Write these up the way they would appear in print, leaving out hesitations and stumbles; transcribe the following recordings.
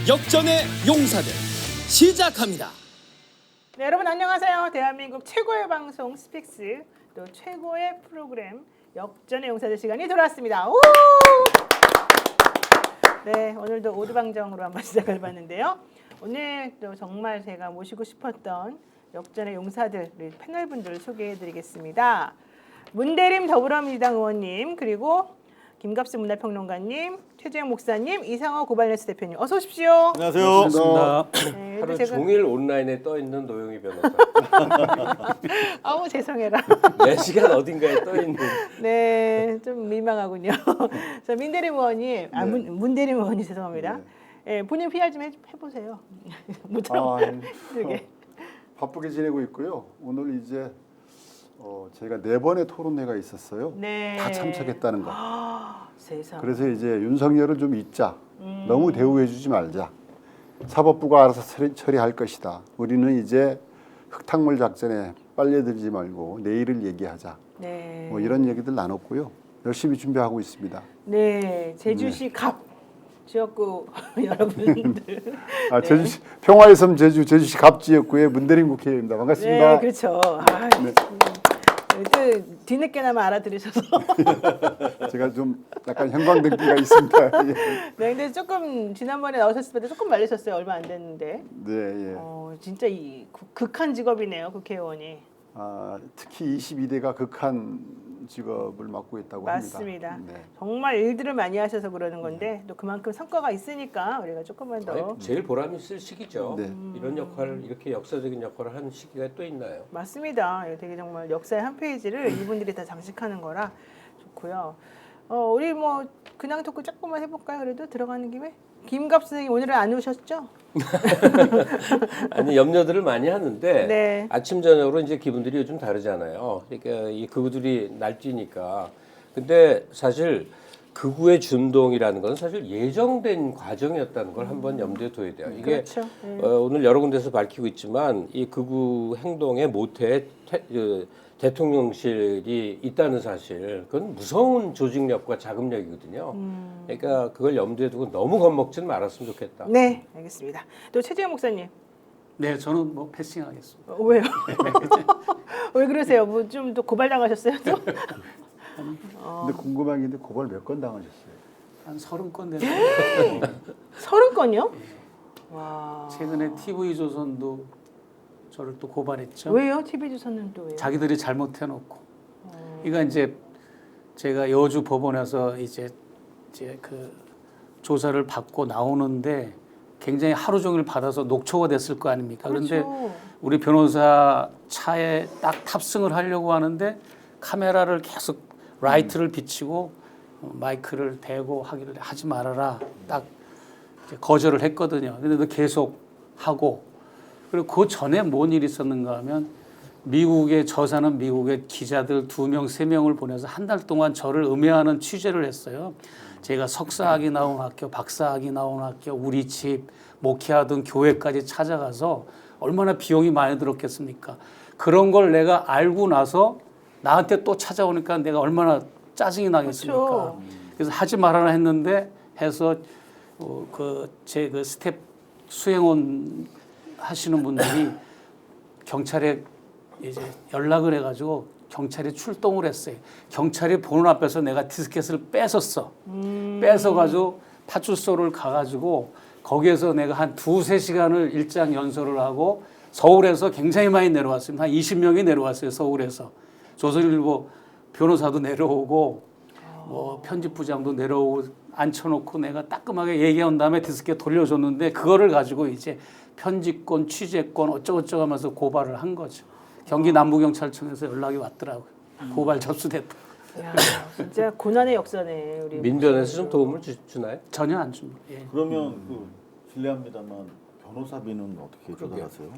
역전의 용사들 시작합니다. 네, 여러분 안녕하세요. 대한민국 최고의 방송 스픽스, 또 최고의 프로그램 역전의 용사들 시간이 돌아왔습니다. 우! 네, 오늘도 오두방정으로 한번 시작을 해봤는데요. 오늘 또 정말 제가 모시고 싶었던 역전의 용사들 우리 패널분들을 소개해드리겠습니다. 문대림 더불어민주당 의원님, 그리고 김갑수 문화평론가님, 최재형 목사님, 이상호 고발뉴스 대표님, 어서 오십시오. 안녕하세요. 반갑습니다. 네, 하루 제가 종일 온라인에 떠 있는 노영희 변호사. 아우 죄송해라. 4시간 어딘가에 떠 있는. 네, 좀 민망하군요. 자, 민대림 의원님, 문대림 의원님 죄송합니다. 네. 본인 PR 좀 해보세요. 힘들게. 바쁘게 지내고 있고요. 오늘 이제 저희가 4번의 토론회가 있었어요. 네. 다 참석했다는 거. 세상. 그래서 이제 윤석열을 좀 잊자. 너무 대우해주지 말자. 사법부가 알아서 처리할 것이다. 우리는 이제 흙탕물 작전에 빨려들지 말고 내일을 얘기하자. 네. 뭐 이런 얘기들 나눴고요. 열심히 준비하고 있습니다. 네, 제주시 갑 지역구 여러분들. 제주시 평화의 섬 제주시 갑지역구의 문대림 국회의원입니다. 반갑습니다. 네, 그렇죠. 또 뒤늦게나마 알아들으셔서. 제가 좀 약간 형광등기가 있습니다. 예. 네, 근데 조금 지난번에 나오셨을 때 조금 말리셨어요. 얼마 안 됐는데. 네, 예. 진짜 이 극한 직업이네요, 국회의원이. 특히 22대가 극한 직업을 맡고 있다고 맞습니다. 합니다. 네. 정말 일들을 많이 하셔서 그러는 건데 또 그만큼 성과가 있으니까 우리가 조금만 더. 아니, 제일 보람 있을 시기죠. 네. 이런 역할, 이렇게 역사적인 역할을 하는 시기가 또 있나요? 맞습니다. 되게 정말 역사의 한 페이지를 이분들이 다 장식하는 거라 좋고요. 우리 뭐 근황 토크 조금만 해볼까요? 그래도 들어가는 김에 김갑수 선생님 오늘은 안 오셨죠? 아니 염려들을 많이 하는데 네. 아침 저녁으로 이제 기분들이 요즘 다르잖아요. 그러니까 이 극우들이 날뛰니까. 근데 사실 극우의 준동이라는 건 사실 예정된 과정이었다는 걸 한번 염두에 둬야 돼요. 이게 그렇죠. 오늘 여러 군데서 밝히고 있지만 이 극우 행동의 모태에 대통령실이 있다는 사실, 그건 무서운 조직력과 자금력이거든요. 그러니까 그걸 염두에 두고 너무 겁먹지는 말았으면 좋겠다. 네, 알겠습니다. 또 최재형 목사님. 네, 저는 뭐 패싱하겠습니다. 왜요? 왜 그러세요? 뭐 좀 또 고발당하셨어요? 또? 근데 궁금한 게 있는데 고발 몇 건 당하셨어요? 한 30건 됐는데 30건이요? 와. 최근에 TV조선도 저를 또 고발했죠. 왜요? TV조선은 또 왜요? 자기들이 잘못해놓고. 그러니까 이제 제가 여주 법원에서 이제 그 조사를 받고 나오는데 굉장히 하루 종일 받아서 녹초가 됐을 거 아닙니까? 그런데 그렇죠. 우리 변호사 차에 딱 탑승을 하려고 하는데 카메라를 계속 라이트를 비치고 마이크를 대고 하기를 하지 말아라. 딱 이제 거절을 했거든요. 근데 너 계속 하고, 그리고 그 전에 뭔 일이 있었는가 하면 저 사는 미국의 기자들 2명, 3명을 보내서 한 달 동안 저를 음해하는 취재를 했어요. 제가 석사학위 나온 학교, 박사학위 나온 학교, 우리 집, 목회하던 교회까지 찾아가서 얼마나 비용이 많이 들었겠습니까? 그런 걸 내가 알고 나서 나한테 또 찾아오니까 내가 얼마나 짜증이 나겠습니까? 그렇죠. 그래서 하지 말아라 했는데 해서 제 스텝 수행원 하시는 분들이 경찰에 이제 연락을 해가지고 경찰이 출동을 했어요. 경찰이 보는 앞에서 내가 디스켓을 뺏었어. 뺏어가지고 파출소를 가가지고 거기에서 내가 한 2-3시간을 일장 연설을 하고 서울에서 굉장히 많이 내려왔습니다. 한 20명이 내려왔어요. 서울에서. 조선일보 변호사도 내려오고 뭐 편집부장도 내려오고 앉혀놓고 내가 따끔하게 얘기한 다음에 디스켓 돌려줬는데 그거를 가지고 이제 편집권, 취재권 어쩌고저쩌고 하면서 고발을 한 거죠. 경기 남부경찰청에서 연락이 왔더라고요. 고발 접수됐다. 야, 진짜 고난의 역사네. 우리 민변에서 좀 도움을 주나요? 전혀 안 줍니다. 예. 그러면 실례합니다만 변호사비는 어떻게 조달하세요?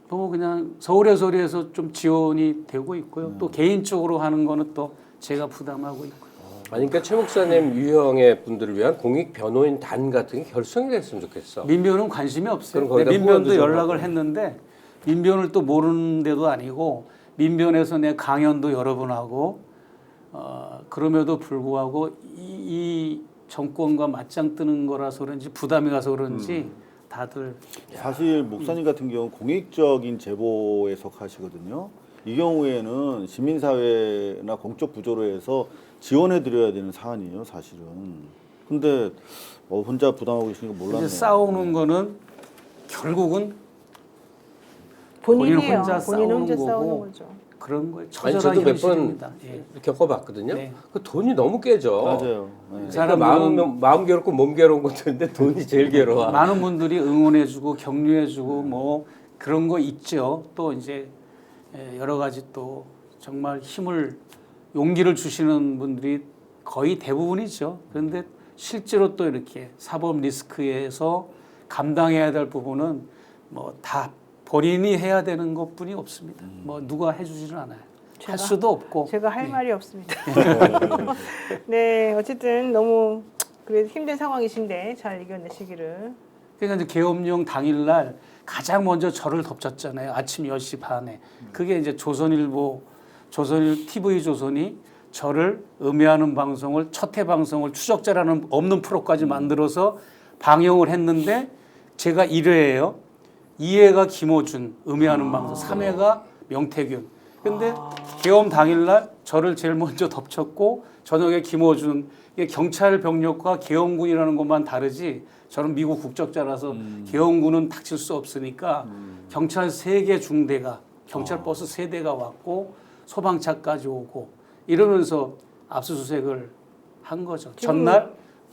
뭐 그냥 서울에서 좀 지원이 되고 있고요. 또 개인적으로 하는 거는 또 제가 부담하고 있고요. 아니, 그러니까 최 목사님 유형의 분들을 위한 공익 변호인 단 같은 게 결성이 됐으면 좋겠어. 민변은 관심이 없어요. 그럼 거기다 민변도 후원도 좀 연락을 하고. 했는데 민변을 또 모르는 데도 아니고 민변에서 내 강연도 여러 번 하고 그럼에도 불구하고 이 정권과 맞짱 뜨는 거라서 그런지 부담이 가서 그런지 다들 사실 목사님 같은 경우 공익적인 제보에 속하시거든요. 이 경우에는 시민사회나 공적 구조로 해서 지원해 드려야 되는 사안이에요, 사실은. 근데 혼자 부담하고 계시는 거 몰랐네요. 이제 싸우는 거는 결국은 본인이에요. 본인 혼자 본인 혼자 싸우는 싸우는 거고. 거죠. 그런 거에 아니 처절한 저도 몇 번 현실입니다. 예. 겪어봤거든요. 네. 그 돈이 너무 깨져. 맞아요. 네. 그러니까 마음 괴롭고 몸 괴로운 것도 있는데 돈이 제일 괴로워. 많은 분들이 응원해주고 격려해주고 뭐 그런 거 있죠. 또 이제 여러 가지 또 정말 용기를 주시는 분들이 거의 대부분이죠. 그런데 실제로 또 이렇게 사법 리스크에서 감당해야 될 부분은 뭐 다 본인이 해야 되는 것뿐이 없습니다. 뭐 누가 해주지는 않아요. 할 수도 없고. 제가 할 말이 없습니다. 네, 어쨌든 너무 그래도 힘든 상황이신데 잘 이겨내시기를. 그러니까 이제 계엄령 당일날 가장 먼저 저를 덮쳤잖아요. 아침 10시 반에. 그게 이제 TV 조선이 저를 음해하는 방송을 첫회 방송을 추적자라는 없는 프로까지 만들어서 방영을 했는데 제가 1회예요. 2회가 김호준 음해하는 방송, 3회가 명태균. 근데 계엄 당일날 저를 제일 먼저 덮쳤고 저녁에 김호준. 이게 경찰 병력과 계엄군이라는 것만 다르지 저는 미국 국적자라서 계엄군은 닥칠 수 없으니까 경찰 3개 중대가 경찰 버스 3대가 왔고 소방차까지 오고 이러면서 압수수색을 한 거죠. 전날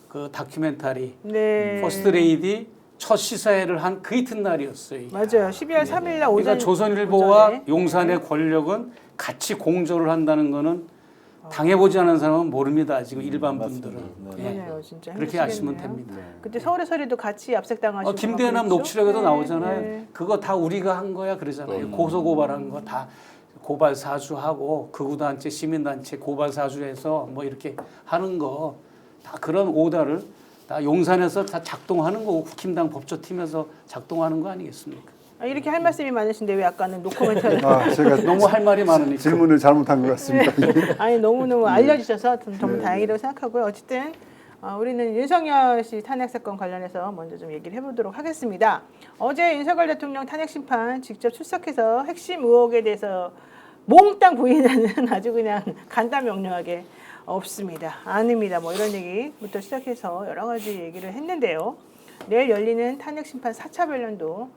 그 다큐멘터리 네. 퍼스트 레이디 첫 시사회를 한 그 이튿날이었어요. 이게. 맞아요. 12월 3일 날 오전. 그러니까 조선일보와 오전에. 용산의 권력은 같이 공조를 한다는 거는 당해보지 않은 사람은 모릅니다. 지금 일반 분들은. 그러네요, 진짜. 그렇게 아시면 힘드시겠네요. 됩니다. 그때 서울의 서리도 같이 압색당하시고. 김대남 그랬죠? 녹취록에도 네, 나오잖아요. 네. 그거 다 우리가 한 거야 그러잖아요. 고소고발한 거 다 고발 사주하고 극우단체 시민단체 고발 사주해서 뭐 이렇게 하는 거 다 그런 오더를 다 용산에서 다 작동하는 거고 국힘당 법조팀에서 작동하는 거 아니겠습니까? 이렇게 할 말씀이 많으신데 왜 아까는 노코멘트를 제가 너무 할 말이 많으니까. 질문을 잘못한 것 같습니다. 아니 너무너무 알려주셔서 정말 다행이라고 생각하고요. 어쨌든 우리는 윤석열 씨 탄핵 사건 관련해서 먼저 좀 얘기를 해보도록 하겠습니다. 어제 윤석열 대통령 탄핵 심판 직접 출석해서 핵심 의혹에 대해서 몽땅 부인하는 아주 그냥 간단 명료하게 없습니다. 아닙니다. 뭐 이런 얘기부터 시작해서 여러 가지 얘기를 했는데요. 내일 열리는 탄핵 심판 4차 변론도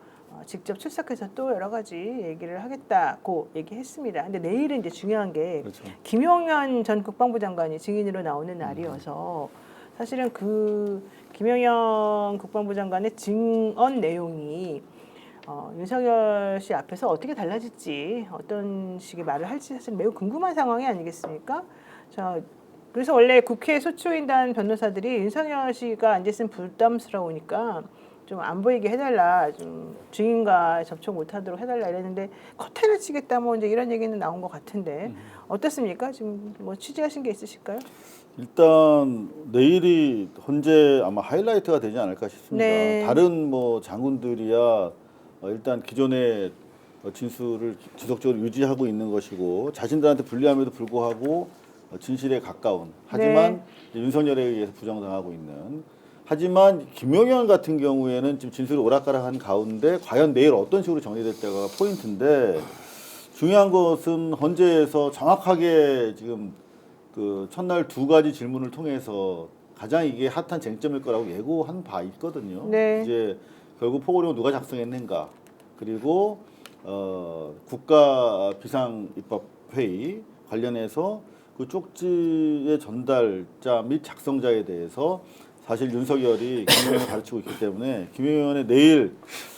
직접 출석해서 또 여러 가지 얘기를 하겠다고 얘기했습니다. 근데 내일은 이제 중요한 게 그렇죠. 김용현 전 국방부 장관이 증인으로 나오는 날이어서 사실은 그 김용현 국방부 장관의 증언 내용이 윤석열 씨 앞에서 어떻게 달라질지 어떤 식의 말을 할지 사실 매우 궁금한 상황이 아니겠습니까? 자, 그래서 원래 국회 소추인단 변호사들이 윤석열 씨가 앉아있으면 부담스러우니까 좀 안 보이게 해달라, 좀 증인과 접촉 못하도록 해달라 이랬는데 커튼을 치겠다 뭐 이제 이런 얘기는 나온 것 같은데 어떻습니까? 지금 뭐 취재하신 게 있으실까요? 일단 내일이 헌재 아마 하이라이트가 되지 않을까 싶습니다. 네. 다른 뭐 장군들이야 일단 기존의 진술을 지속적으로 유지하고 있는 것이고 자신들한테 불리함에도 불구하고 진실에 가까운 하지만 윤석열에 의해서 부정당하고 있는 하지만 김용현 같은 경우에는 지금 진술이 오락가락한 가운데 과연 내일 어떤 식으로 정리될때가 포인트인데 중요한 것은 헌재에서 정확하게 지금 그 첫날 2가지 질문을 통해서 가장 이게 핫한 쟁점일 거라고 예고한 바 있거든요. 네. 이제 결국 포고령을 누가 작성했는가 그리고 국가 비상 입법 회의 관련해서 그 쪽지의 전달자 및 작성자에 대해서 사실 윤석열이 김용현을 가르치고 있기 때문에 김용현의 내일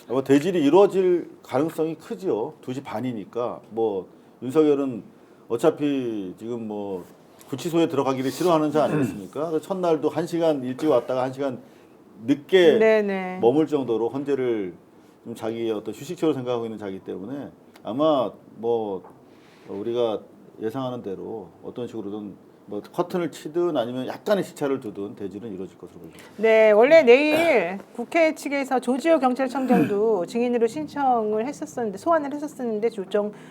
아마 대질이 이루어질 가능성이 크죠. 2시 반이니까 뭐 윤석열은 어차피 지금 뭐 구치소에 들어가기를 싫어하는 자 아니겠습니까? 첫날도 1시간 일찍 왔다가 1시간 늦게 네네. 머물 정도로 헌재를 좀 자기의 어떤 휴식처로 생각하고 있는 자이기 때문에 아마 뭐 우리가 예상하는 대로 어떤 식으로든 뭐 커튼을 치든 아니면 약간의 시차를 두든 대질은 이루어질 것으로 보입니다. 네, 원래 내일 국회 측에서 조지호 경찰청장도 증인으로 신청을 했었었는데 소환을 했었었는데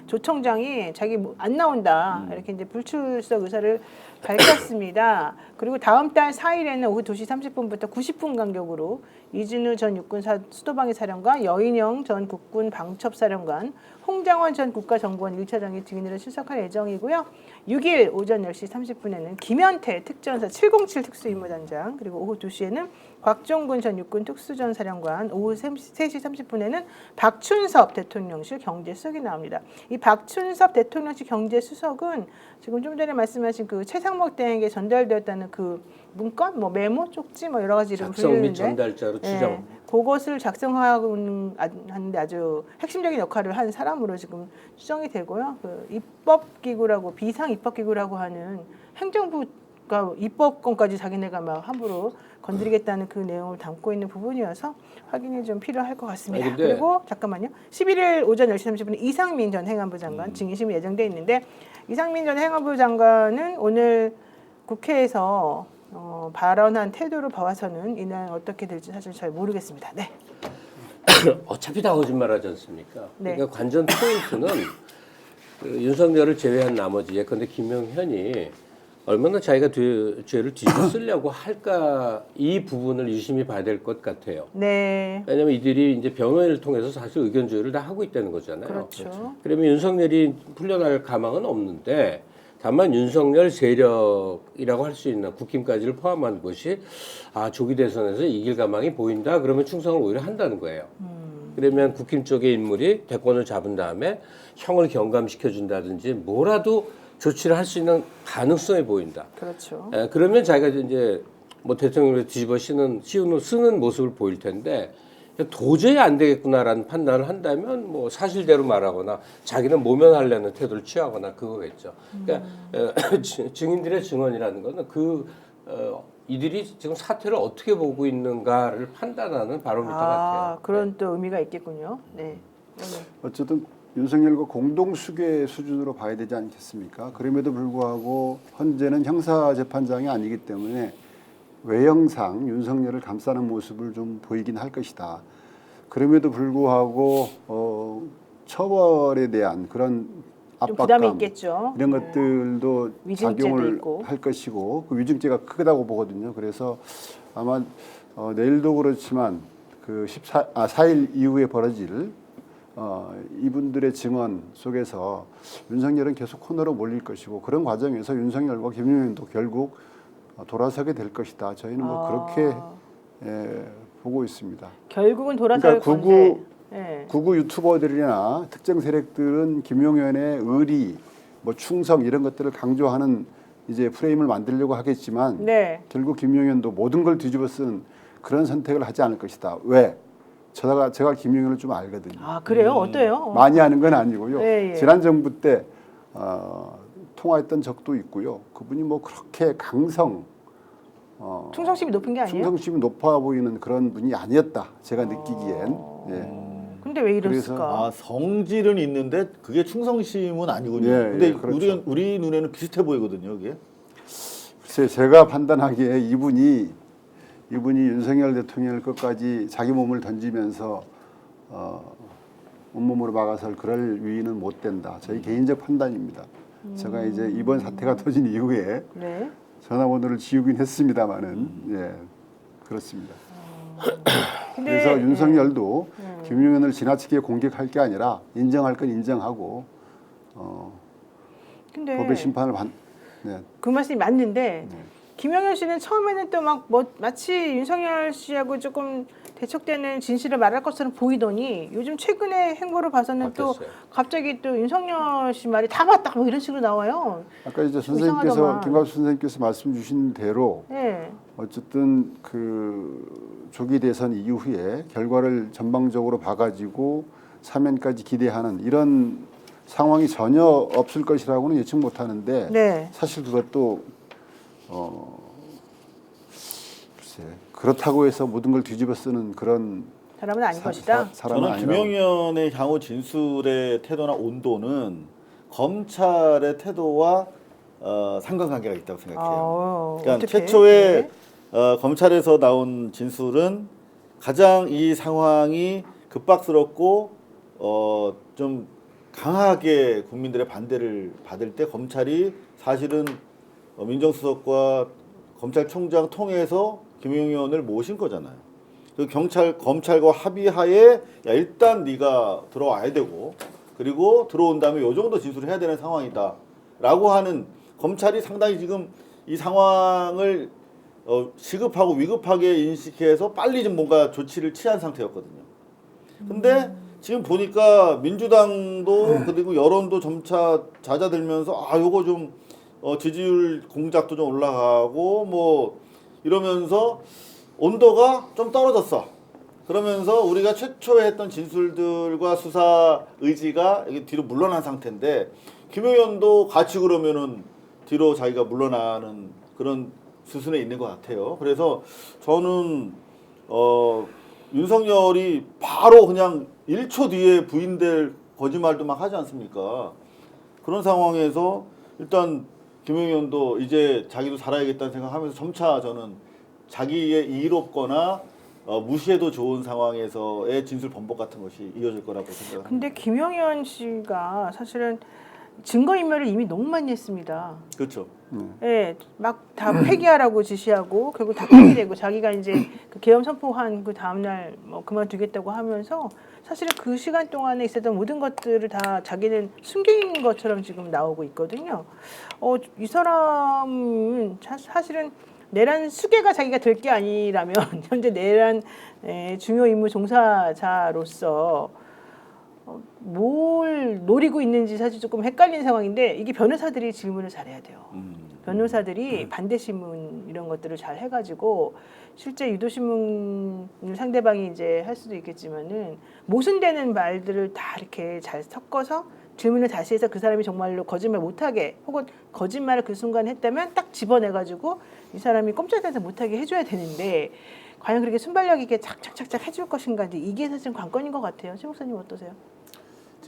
조청장이 자기 안 나온다 이렇게 이제 불출석 의사를 밝혔습니다. 그리고 다음 달 4일에는 오후 2시 30분부터 90분 간격으로 이진우 전 육군 수도방위 사령관, 여인영 전 국군 방첩사령관, 홍장원 전 국가정보원 1차장이 증인으로 출석할 예정이고요. 6일 오전 10시 30분에는 김현태 특전사 707 특수임무단장, 그리고 오후 2시에는 곽종군 전 육군 특수전사령관, 오후 3시 30분에는 박춘섭 대통령실 경제수석이 나옵니다. 이 박춘섭 대통령실 경제수석은 지금 좀 전에 말씀하신 그 최상목 대행에게 전달되었다는 그 문건, 뭐 메모, 쪽지, 뭐 여러 가지 이름 작성 및 불리는데, 전달자로 추정. 그것을 작성하고 하는데 아주 핵심적인 역할을 한 사람으로 지금 추정이 되고요. 그 입법기구라고 비상 입법기구라고 하는 행정부가 입법권까지 자기네가 막 함부로 건드리겠다는 그 내용을 담고 있는 부분이어서 확인이 좀 필요할 것 같습니다. 아니, 근데 그리고 잠깐만요. 11일 오전 10시 30분에 이상민 전 행안부 장관 증인심이 예정돼 있는데, 이상민 전 행안부 장관은 오늘 국회에서 발언한 태도를 봐서는 이날 어떻게 될지 사실 잘 모르겠습니다. 네. 어차피 다 거짓말하지 않습니까? 네. 그러니까 관전 포인트는 그 윤석열을 제외한 나머지 예컨대 김용현이 얼마나 자기가 죄를 뒤집어 쓰려고 할까, 이 부분을 유심히 봐야 될 것 같아요. 네. 왜냐하면 이들이 이제 변호인을 통해서 사실 의견 조율을 다 하고 있다는 거잖아요. 그렇죠. 그러면 윤석열이 풀려날 가망은 없는데, 다만 윤석열 세력이라고 할 수 있는 국힘까지를 포함한 것이 조기 대선에서 이길 가망이 보인다, 그러면 충성을 오히려 한다는 거예요. 그러면 국힘 쪽의 인물이 대권을 잡은 다음에 형을 경감시켜준다든지 뭐라도 조치를 할 수 있는 가능성이 보인다. 그렇죠. 그러면 자기가 이제 뭐 대통령을 뒤집어 쓰는 모습을 보일 텐데, 도저히 안 되겠구나라는 판단을 한다면 뭐 사실대로 말하거나 자기는 모면하려는 태도를 취하거나 그거겠죠. 그러니까 증인들의 증언이라는 거는 이들이 지금 사태를 어떻게 보고 있는가를 판단하는 바로미터 같아요. 그런 또 의미가 있겠군요. 네. 어쨌든 윤석열과 공동 수괴 수준으로 봐야 되지 않겠습니까? 그럼에도 불구하고 현재는 형사재판장이 아니기 때문에 외형상 윤석열을 감싸는 모습을 좀 보이긴 할 것이다. 그럼에도 불구하고 처벌에 대한 그런 좀 부담이 압박감 있겠죠. 이런 것들도 위증죄도 작용을 있고. 할 것이고, 그 위증죄가 크다고 보거든요. 그래서 아마 내일도 그렇지만 그 4일 이후에 벌어질 이분들의 증언 속에서 윤석열은 계속 코너로 몰릴 것이고, 그런 과정에서 윤석열과 김용현도 결국 돌아서게 될 것이다. 저희는 뭐 그렇게 보고 있습니다. 결국은 돌아설 그러니까 건데. 네. 구구 유튜버들이나 특정 세력들은 김용현의 의리, 뭐 충성 이런 것들을 강조하는 이제 프레임을 만들려고 하겠지만, 네. 결국 김용현도 모든 걸 뒤집어 쓴 그런 선택을 하지 않을 것이다. 왜? 제가 김용현을 좀 알거든요. 그래요? 어때요? 많이 하는 건 아니고요. 예. 지난 정부 때 통화했던 적도 있고요. 그분이 뭐 그렇게 충성심이 높은 게 아니에요? 충성심이 높아 보이는 그런 분이 아니었다. 제가 느끼기엔. 예. 근데 왜 이랬을까? 성질은 있는데 그게 충성심은 아니군요. 예, 근데 그렇죠. 우리 눈에는 비슷해 보이거든요, 이게. 글쎄, 제가 판단하기에 이분이 윤석열 대통령을 끝까지 자기 몸을 던지면서 온몸으로 막아설 그럴 위인은 못 된다. 저희 개인적 판단입니다. 제가 이제 이번 사태가 터진 이후에 네. 전화번호를 지우긴 했습니다만은 예, 그렇습니다. 근데, 그래서 윤석열도 김용현을 지나치게 공격할 게 아니라 인정할 건 인정하고 근데 법의 심판을 그 말씀이 맞는데, 김영현 씨는 처음에는 또 막 마치 윤석열 씨하고 조금 대척되는 진실을 말할 것처럼 보이더니 요즘 최근의 행보를 봐서는 또 바뀌었어요. 갑자기 또 윤석열 씨 말이 다 맞다 뭐 이런 식으로 나와요. 아까 이제 좀 선생님께서 이상하더만. 김갑수 선생님께서 말씀 주신 대로 네. 어쨌든 그 조기 대선 이후에 결과를 전방적으로 봐가지고 사면까지 기대하는 이런 상황이 전혀 없을 것이라고는 예측 못하는데 네. 사실 그것도 글쎄 그렇다고 해서 모든 걸 뒤집어 쓰는 그런 사람은 아닌 것이다. 사람은 저는 아니라고. 김용현의 향후 진술의 태도나 온도는 검찰의 태도와 상관관계가 있다고 생각해요. 그러니까 어떻게? 최초에 검찰에서 나온 진술은 가장 이 상황이 급박스럽고 좀 강하게 국민들의 반대를 받을 때 검찰이 사실은 민정수석과 검찰총장 통해서 김용현 의원을 모신 거잖아요. 그 검찰과 합의하에 야, 일단 네가 들어와야 되고 그리고 들어온 다음에 요 정도 진술을 해야 되는 상황이다라고 하는 검찰이 상당히 지금 이 상황을 시급하고 위급하게 인식해서 빨리 좀 뭔가 조치를 취한 상태였거든요. 근데 지금 보니까 민주당도 그리고 여론도 점차 잦아들면서 아 요거 좀 지지율 공작도 좀 올라가고 뭐 이러면서 온도가 좀 떨어졌어. 그러면서 우리가 최초에 했던 진술들과 수사 의지가 여기 뒤로 물러난 상태인데 김용현도 같이 그러면은 뒤로 자기가 물러나는 그런 수순에 있는 것 같아요. 그래서 저는 윤석열이 바로 그냥 1초 뒤에 부인될 거짓말도 막 하지 않습니까? 그런 상황에서 일단 김용현도 이제 자기도 살아야겠다는 생각하면서 점차 저는 자기의 이롭거나 무시해도 좋은 상황에서의 진술 번복 같은 것이 이어질 거라고 생각합니다. 근데 김용현 씨가 사실은 증거인멸을 이미 너무 많이 했습니다. 그렇죠. 예, 막 다 폐기하라고 지시하고 결국 다 폐기되고 자기가 이제 그 계엄 선포한 그 다음날 뭐 그만두겠다고 하면서 사실은 그 시간 동안에 있었던 모든 것들을 다 자기는 숨긴 것처럼 지금 나오고 있거든요. 이 사람은 사실은 내란 수괴가 자기가 될 게 아니라면 현재 내란 중요 임무 종사자로서 뭘 노리고 있는지 사실 조금 헷갈리는 상황인데 이게 변호사들이 질문을 잘해야 돼요. 변호사들이 반대신문 이런 것들을 잘 해가지고 실제 유도신문을 상대방이 이제 할 수도 있겠지만은 모순되는 말들을 다 이렇게 잘 섞어서 질문을 다시 해서 그 사람이 정말로 거짓말 못하게 혹은 거짓말을 그 순간 했다면 딱 집어내가지고 이 사람이 꼼짝달싹 못하게 해줘야 되는데 과연 그렇게 순발력 있게 착착착착 해줄 것인가 이게 사실 관건인 것 같아요. 최 목사님 어떠세요?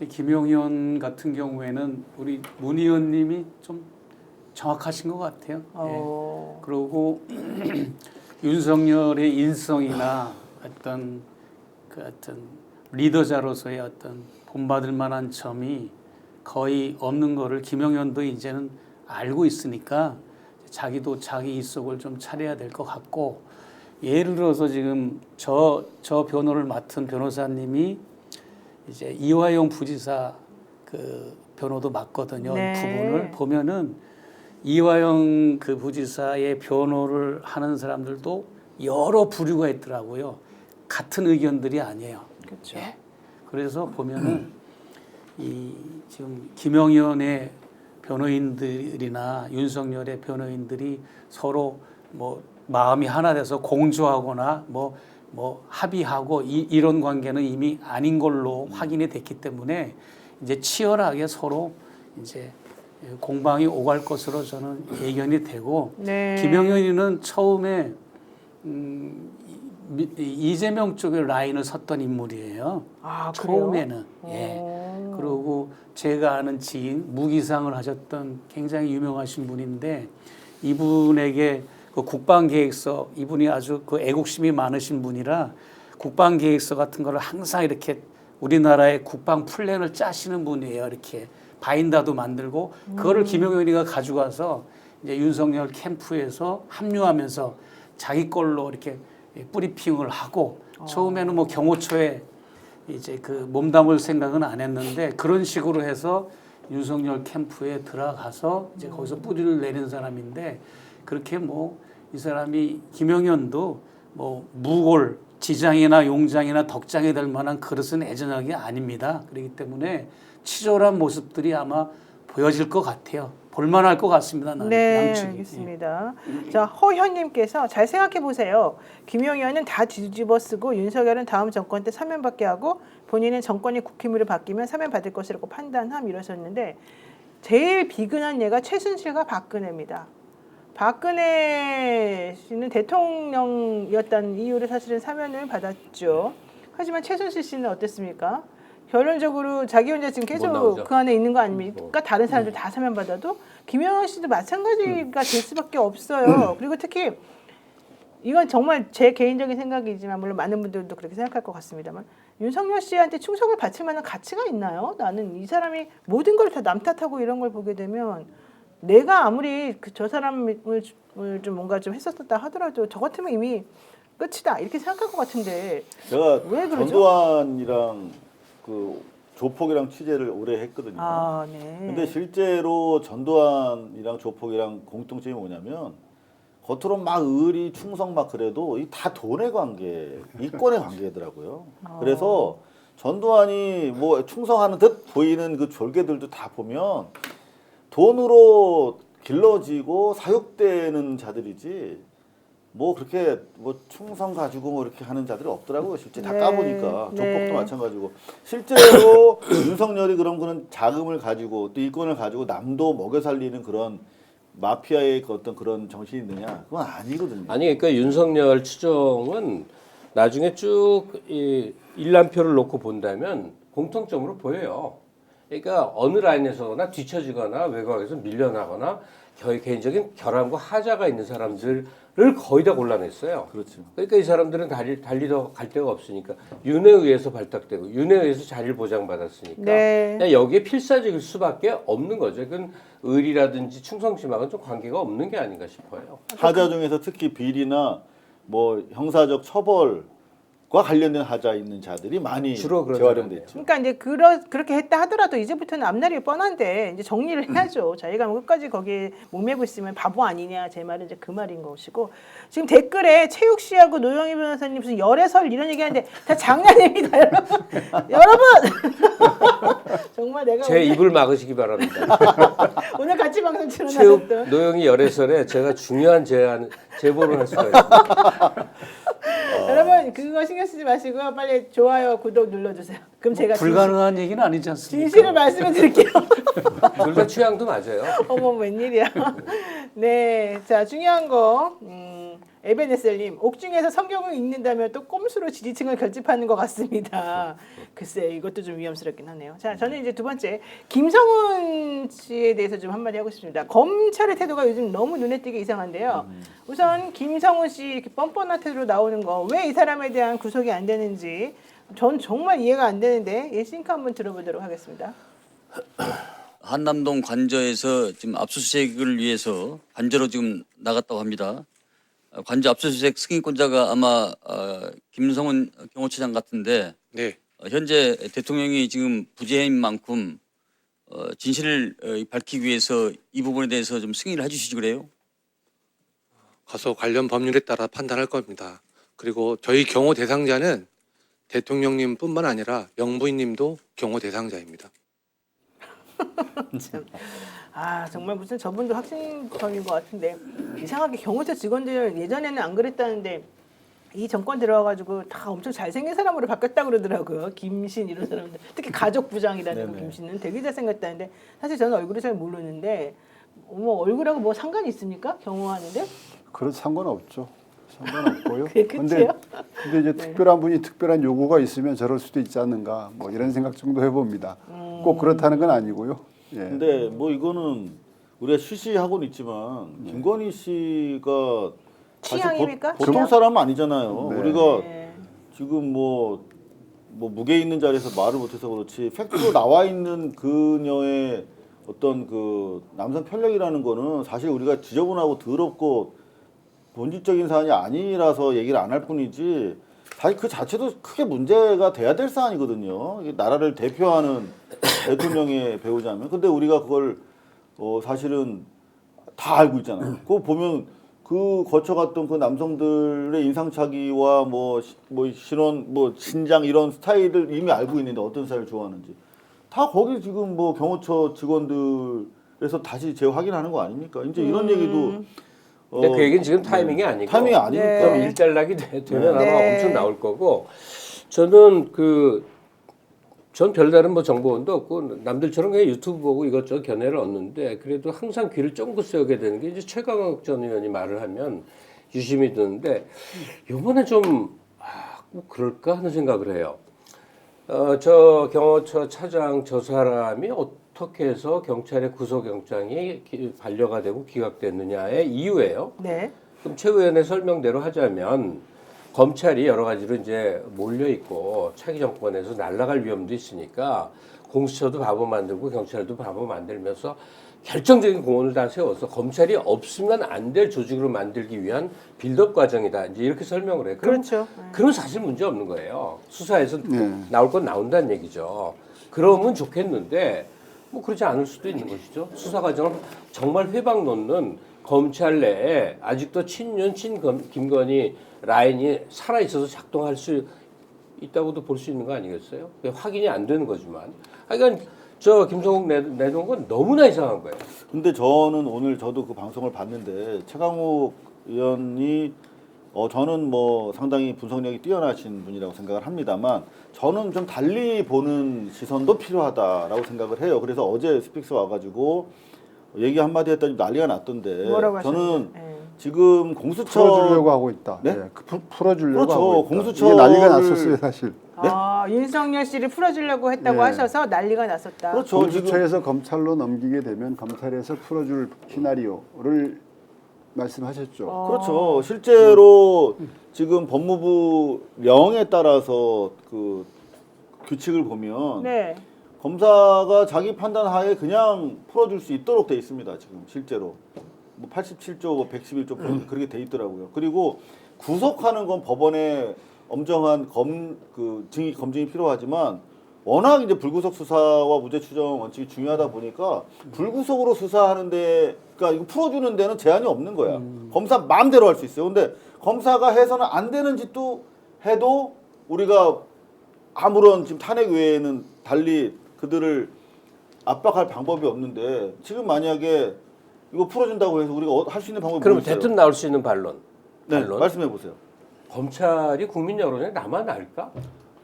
김용현 같은 경우에는 우리 문 의원님이 좀 정확하신 것 같아요. 예. 그리고 윤석열의 인성이나 어떤 리더자로서의 어떤 본받을 만한 점이 거의 없는 거를 김용현도 이제는 알고 있으니까 자기도 자기 입속을 좀 차려야 될 것 같고 예를 들어서 지금 저 변호를 맡은 변호사님이 이제 이화영 부지사 그 변호도 맡거든요. 네. 두 분을 보면은 이화영 그 부지사의 변호를 하는 사람들도 여러 부류가 있더라고요. 같은 의견들이 아니에요. 그렇죠. 예. 그래서 보면은 이 지금 김용현의 변호인들이나 윤석열의 변호인들이 서로 뭐 마음이 하나 돼서 공조하거나 뭐 합의하고 이런 관계는 이미 아닌 걸로 확인이 됐기 때문에 이제 치열하게 서로 이제 공방이 오갈 것으로 저는 예견이 되고 네. 김용현이는 처음에 이재명 쪽에 라인을 섰던 인물이에요. 아, 그래요? 처음에는. 예. 그리고 제가 아는 지인 무기상을 하셨던 굉장히 유명하신 분인데 이분에게 그 국방계획서 이분이 아주 그 애국심이 많으신 분이라 국방계획서 같은 거를 항상 이렇게 우리나라의 국방 플랜을 짜시는 분이에요. 이렇게 바인다도 만들고 그거를 김용현이가 가져가서 이제 윤석열 캠프에서 합류하면서 자기 걸로 이렇게 뿌리핑을 하고 처음에는 뭐 경호처에 이제 그 몸담을 생각은 안 했는데 그런 식으로 해서 윤석열 캠프에 들어가서 이제 거기서 뿌리를 내린 사람인데 그렇게 뭐 이 사람이 김용현도 뭐 무골 지장이나 용장이나 덕장이 될 만한 그릇은 애전하게 아닙니다. 그렇기 때문에 치졸한 모습들이 아마 보여질 것 같아요. 볼만할 것 같습니다. 나는 네, 양측이. 알겠습니다. 자, 허현님께서 잘 생각해 보세요. 김용현은 다 뒤집어 쓰고 윤석열은 다음 정권 때 사면받게 하고 본인은 정권이 국힘으로 바뀌면 사면받을 것이라고 판단함 이러셨는데 제일 비근한 예가 최순실과 박근혜입니다. 박근혜 씨는 대통령이었다는 이유로 사실은 사면을 받았죠. 하지만 최순실 씨는 어땠습니까? 결론적으로 자기 혼자 지금 계속 그 안에 있는 거 아닙니까? 다른 사람들 다 사면받아도 김용현 씨도 마찬가지가 될 수밖에 없어요. 그리고 특히 이건 정말 제 개인적인 생각이지만 물론 많은 분들도 그렇게 생각할 것 같습니다만 윤석열 씨한테 충성을 바칠 만한 가치가 있나요? 나는 이 사람이 모든 걸 다 남 탓하고 이런 걸 보게 되면 내가 아무리 저 사람을 좀 뭔가 좀 했었다 하더라도 저 같으면 이미 끝이다 이렇게 생각할 것 같은데 제가 왜 그러죠? 전두환이랑 그 조폭이랑 취재를 오래 했거든요. 아, 네. 근데 실제로 전두환이랑 조폭이랑 공통점이 뭐냐면 겉으로 막 의리 충성 막 그래도 이 다 돈의 관계, 이권의 관계더라고요. 그래서 전두환이 뭐 충성하는 듯 보이는 그 졸개들도 다 보면 돈으로 길러지고 사육되는 자들이지 뭐 그렇게 뭐 충성 가지고 뭐 이렇게 하는 자들이 없더라고요. 실제 다 네. 까보니까 조폭도 네. 마찬가지고 실제로 윤석열이 그런 자금을 가지고 또 이권을 가지고 남도 먹여 살리는 그런 마피아의 그 어떤 그런 정신이 있느냐 그건 아니거든요. 아니 그러니까 윤석열 추정은 나중에 쭉 이 일람표를 놓고 본다면 공통점으로 보여요. 그러니까 어느 라인에서나 뒤처지거나 외곽에서 밀려나거나 개인적인 결함과 하자가 있는 사람들을 거의 다 골라냈어요. 그렇죠. 그러니까 이 사람들은 달리러 갈 데가 없으니까 윤에 의해서 발탁되고 윤에 의해서 자리를 보장받았으니까 네. 그냥 여기에 필사적일 수밖에 없는 거죠. 그건 의리라든지 충성심하고는 좀 관계가 없는 게 아닌가 싶어요. 하자 중에서 특히 비리나 뭐 형사적 처벌과 관련된 하자 있는 자들이 많이 주로 그런 재활용됐죠. 그러니까 이제 그렇게 했다 하더라도 이제부터는 앞날이 뻔한데 이제 정리를 해야죠. 자기가 뭐 끝까지 거기에 목매고 있으면 바보 아니냐 제 말은 이제 그 말인 것이고 지금 댓글에 최욱 씨하고 노영희 변호사님 무슨 열애설 이런 얘기하는데 다 장난입니다, 여러분. 여러분 정말 내가 제 입을 막으시기 바랍니다. 오늘 같이 방송 최욱 출연하셨던 노영희 열애설에 제가 중요한 제보를 할 수가 있어요. 여러분 그거 신경 쓰지 마시고 빨리 좋아요 구독 눌러주세요. 그럼 제가 불가능한 얘기는 아니지 않습니까? 진실을 말씀을 드릴게요. 둘 다 취향도 맞아요. 어머 웬일이야. 네, 자 중요한 거 에베네셀님 옥중에서 성경을 읽는다면 또 꼼수로 지지층을 결집하는 것 같습니다. 글쎄 이것도 좀 위험스럽긴 하네요. 자 저는 이제 두 번째 김성훈 씨에 대해서 좀 한마디 하고 싶습니다. 검찰의 태도가 요즘 너무 눈에 띄게 이상한데요. 우선 김성훈 씨 이렇게 뻔뻔한 태도로 나오는 거 왜 이 사람에 대한 구속이 안 되는지 전 정말 이해가 안 되는데 예 싱크 한번 들어보도록 하겠습니다. 한남동 관저에서 지금 압수수색을 위해서 관저로 지금 나갔다고 합니다. 관저 압수수색 승인권자가 아마 김성훈 경호처장 같은데 네, 현재 대통령이 지금 부재인 만큼 진실을 밝히기 위해서 이 부분에 대해서 좀 승인을 해주시지 그래요? 가서 관련 법률에 따라 판단할 겁니다. 그리고 저희 경호 대상자는 대통령님뿐만 아니라 영부인님도 경호 대상자입니다. 아 정말 무슨 저분도 확신범인 것 같은데 이상하게 경호처 직원들 예전에는 안 그랬다는데 이 정권 들어와가지고 다 엄청 잘생긴 사람으로 바뀌었다 그러더라고요. 김신 이런 사람들 특히 가족부장이라는 거 네네. 김신은 되게 잘생겼다는데 사실 저는 얼굴을 잘 모르는데 어머 얼굴하고 뭐 상관이 있습니까? 경호하는데? 그런 상관없죠. 상관없고요. 그게 끝이에요? 근데 이제 특별한 분이 특별한 요구가 있으면 저럴 수도 있지 않는가 뭐 이런 생각 정도 해봅니다. 꼭 그렇다는 건 아니고요. 예. 근데 뭐 이거는 우리가 쉬쉬하고는 있지만 김건희 씨가 사실 취향입니까? 보통 취향? 사람은 아니잖아요. 네. 우리가 네. 지금 뭐 무게 있는 자리에서 말을 못해서 그렇지 팩트로 나와 있는 그녀의 어떤 그 남성 편력이라는 거는 사실 우리가 지저분하고 더럽고 본질적인 사안이 아니라서 얘기를 안 할 뿐이지 사실 그 자체도 크게 문제가 돼야 될 사안이거든요. 이게 나라를 대표하는 대통령의 배우자면. 근데 우리가 그걸 사실은 다 알고 있잖아요. 그거 보면 그 거쳐갔던 그 남성들의 인상착의와 뭐 신원, 뭐 신장 이런 스타일을 이미 알고 있는데 어떤 스타일을 좋아하는지 다 거기 지금 뭐 경호처 직원들에서 다시 재확인하는 거 아닙니까? 이제 이런 얘기도. 근데 그 얘기는 지금 타이밍이 아니고 타이밍이 아니니까. 네. 좀 일단락이 되면 아마 네. 엄청 나올 거고 저는 전 별다른 뭐 정보원도 없고 남들처럼 그냥 유튜브 보고 이것저것 견해를 얻는데 그래도 항상 귀를 쫑긋 세우게 되는 게 이제 최강욱 전 의원이 말을 하면 유심히 듣는데 이번에 좀 꼭 그럴까 하는 생각을 해요. 저 경호처 차장 저 사람이 어떻게 해서 경찰의 구속영장이 반려가 되고 기각됐느냐의 이유예요. 네. 그럼 최 의원의 설명대로 하자면 검찰이 여러 가지로 이제 몰려 있고 차기 정권에서 날아갈 위험도 있으니까 공수처도 바보 만들고 경찰도 바보 만들면서 결정적인 공헌을 다 세워서 검찰이 없으면 안 될 조직으로 만들기 위한 빌드업 과정이다. 이제 이렇게 설명을 해요. 그렇죠. 그러면 사실 문제 없는 거예요. 수사에서 네. 나올 건 나온다는 얘기죠. 그러면 좋겠는데 뭐 그렇지 않을 수도 있는 것이죠. 수사 과정을 정말 회방 놓는 검찰 내에 아직도 친윤 김건희 라인이 살아 있어서 작동할 수 있다고도 볼 수 있는 거 아니겠어요? 그게 확인이 안 되는 거지만. 그러니까 저 김성욱 내놓은 건 너무나 이상한 거예요. 근데 저는 오늘 저도 그 방송을 봤는데 최강욱 의원이 저는 뭐 상당히 분석력이 뛰어나신 분이라고 생각을 합니다만 저는 좀 달리 보는 시선도 필요하다라고 생각을 해요. 그래서 어제 스픽스 와가지고 얘기 한마디 했더니 난리가 났던데 뭐라고 저는 하셨나요? 지금 공수처 풀어주려고 하고 있다. 네? 풀어주려고 그렇죠. 하고 있다. 공수처를- 이게 난리가 났었어요, 사실. 아, 윤석열 씨를 풀어주려고 했다고 네. 하셔서 난리가 났었다. 그렇죠. 공수처에서 검찰로 넘기게 되면 검찰에서 풀어줄 시나리오를 말씀하셨죠. 그렇죠. 실제로 지금 법무부 명에 따라서 그 규칙을 보면 네. 검사가 자기 판단 하에 그냥 풀어줄 수 있도록 돼 있습니다. 지금 실제로 뭐 87조, 111조 그렇게 돼 있더라고요. 그리고 구속하는 건 법원에 엄정한 검증이 필요하지만 워낙 이제 불구속 수사와 무죄 추정 원칙이 중요하다 보니까 불구속으로 수사하는데 그러니까 이거 풀어주는 데는 제한이 없는 거야. 검사 마음대로 할 수 있어요. 근데 검사가 해서는 안 되는 짓도 해도 우리가 아무런 지금 탄핵 외에는 달리 그들을 압박할 방법이 없는데 지금 만약에 이거 풀어준다고 해서 우리가 할 수 있는 방법이 그러면 뭐 있어요? 대뜸 나올 수 있는 반론. 네, 말씀해 보세요. 검찰이 국민 여론에 남아 날까?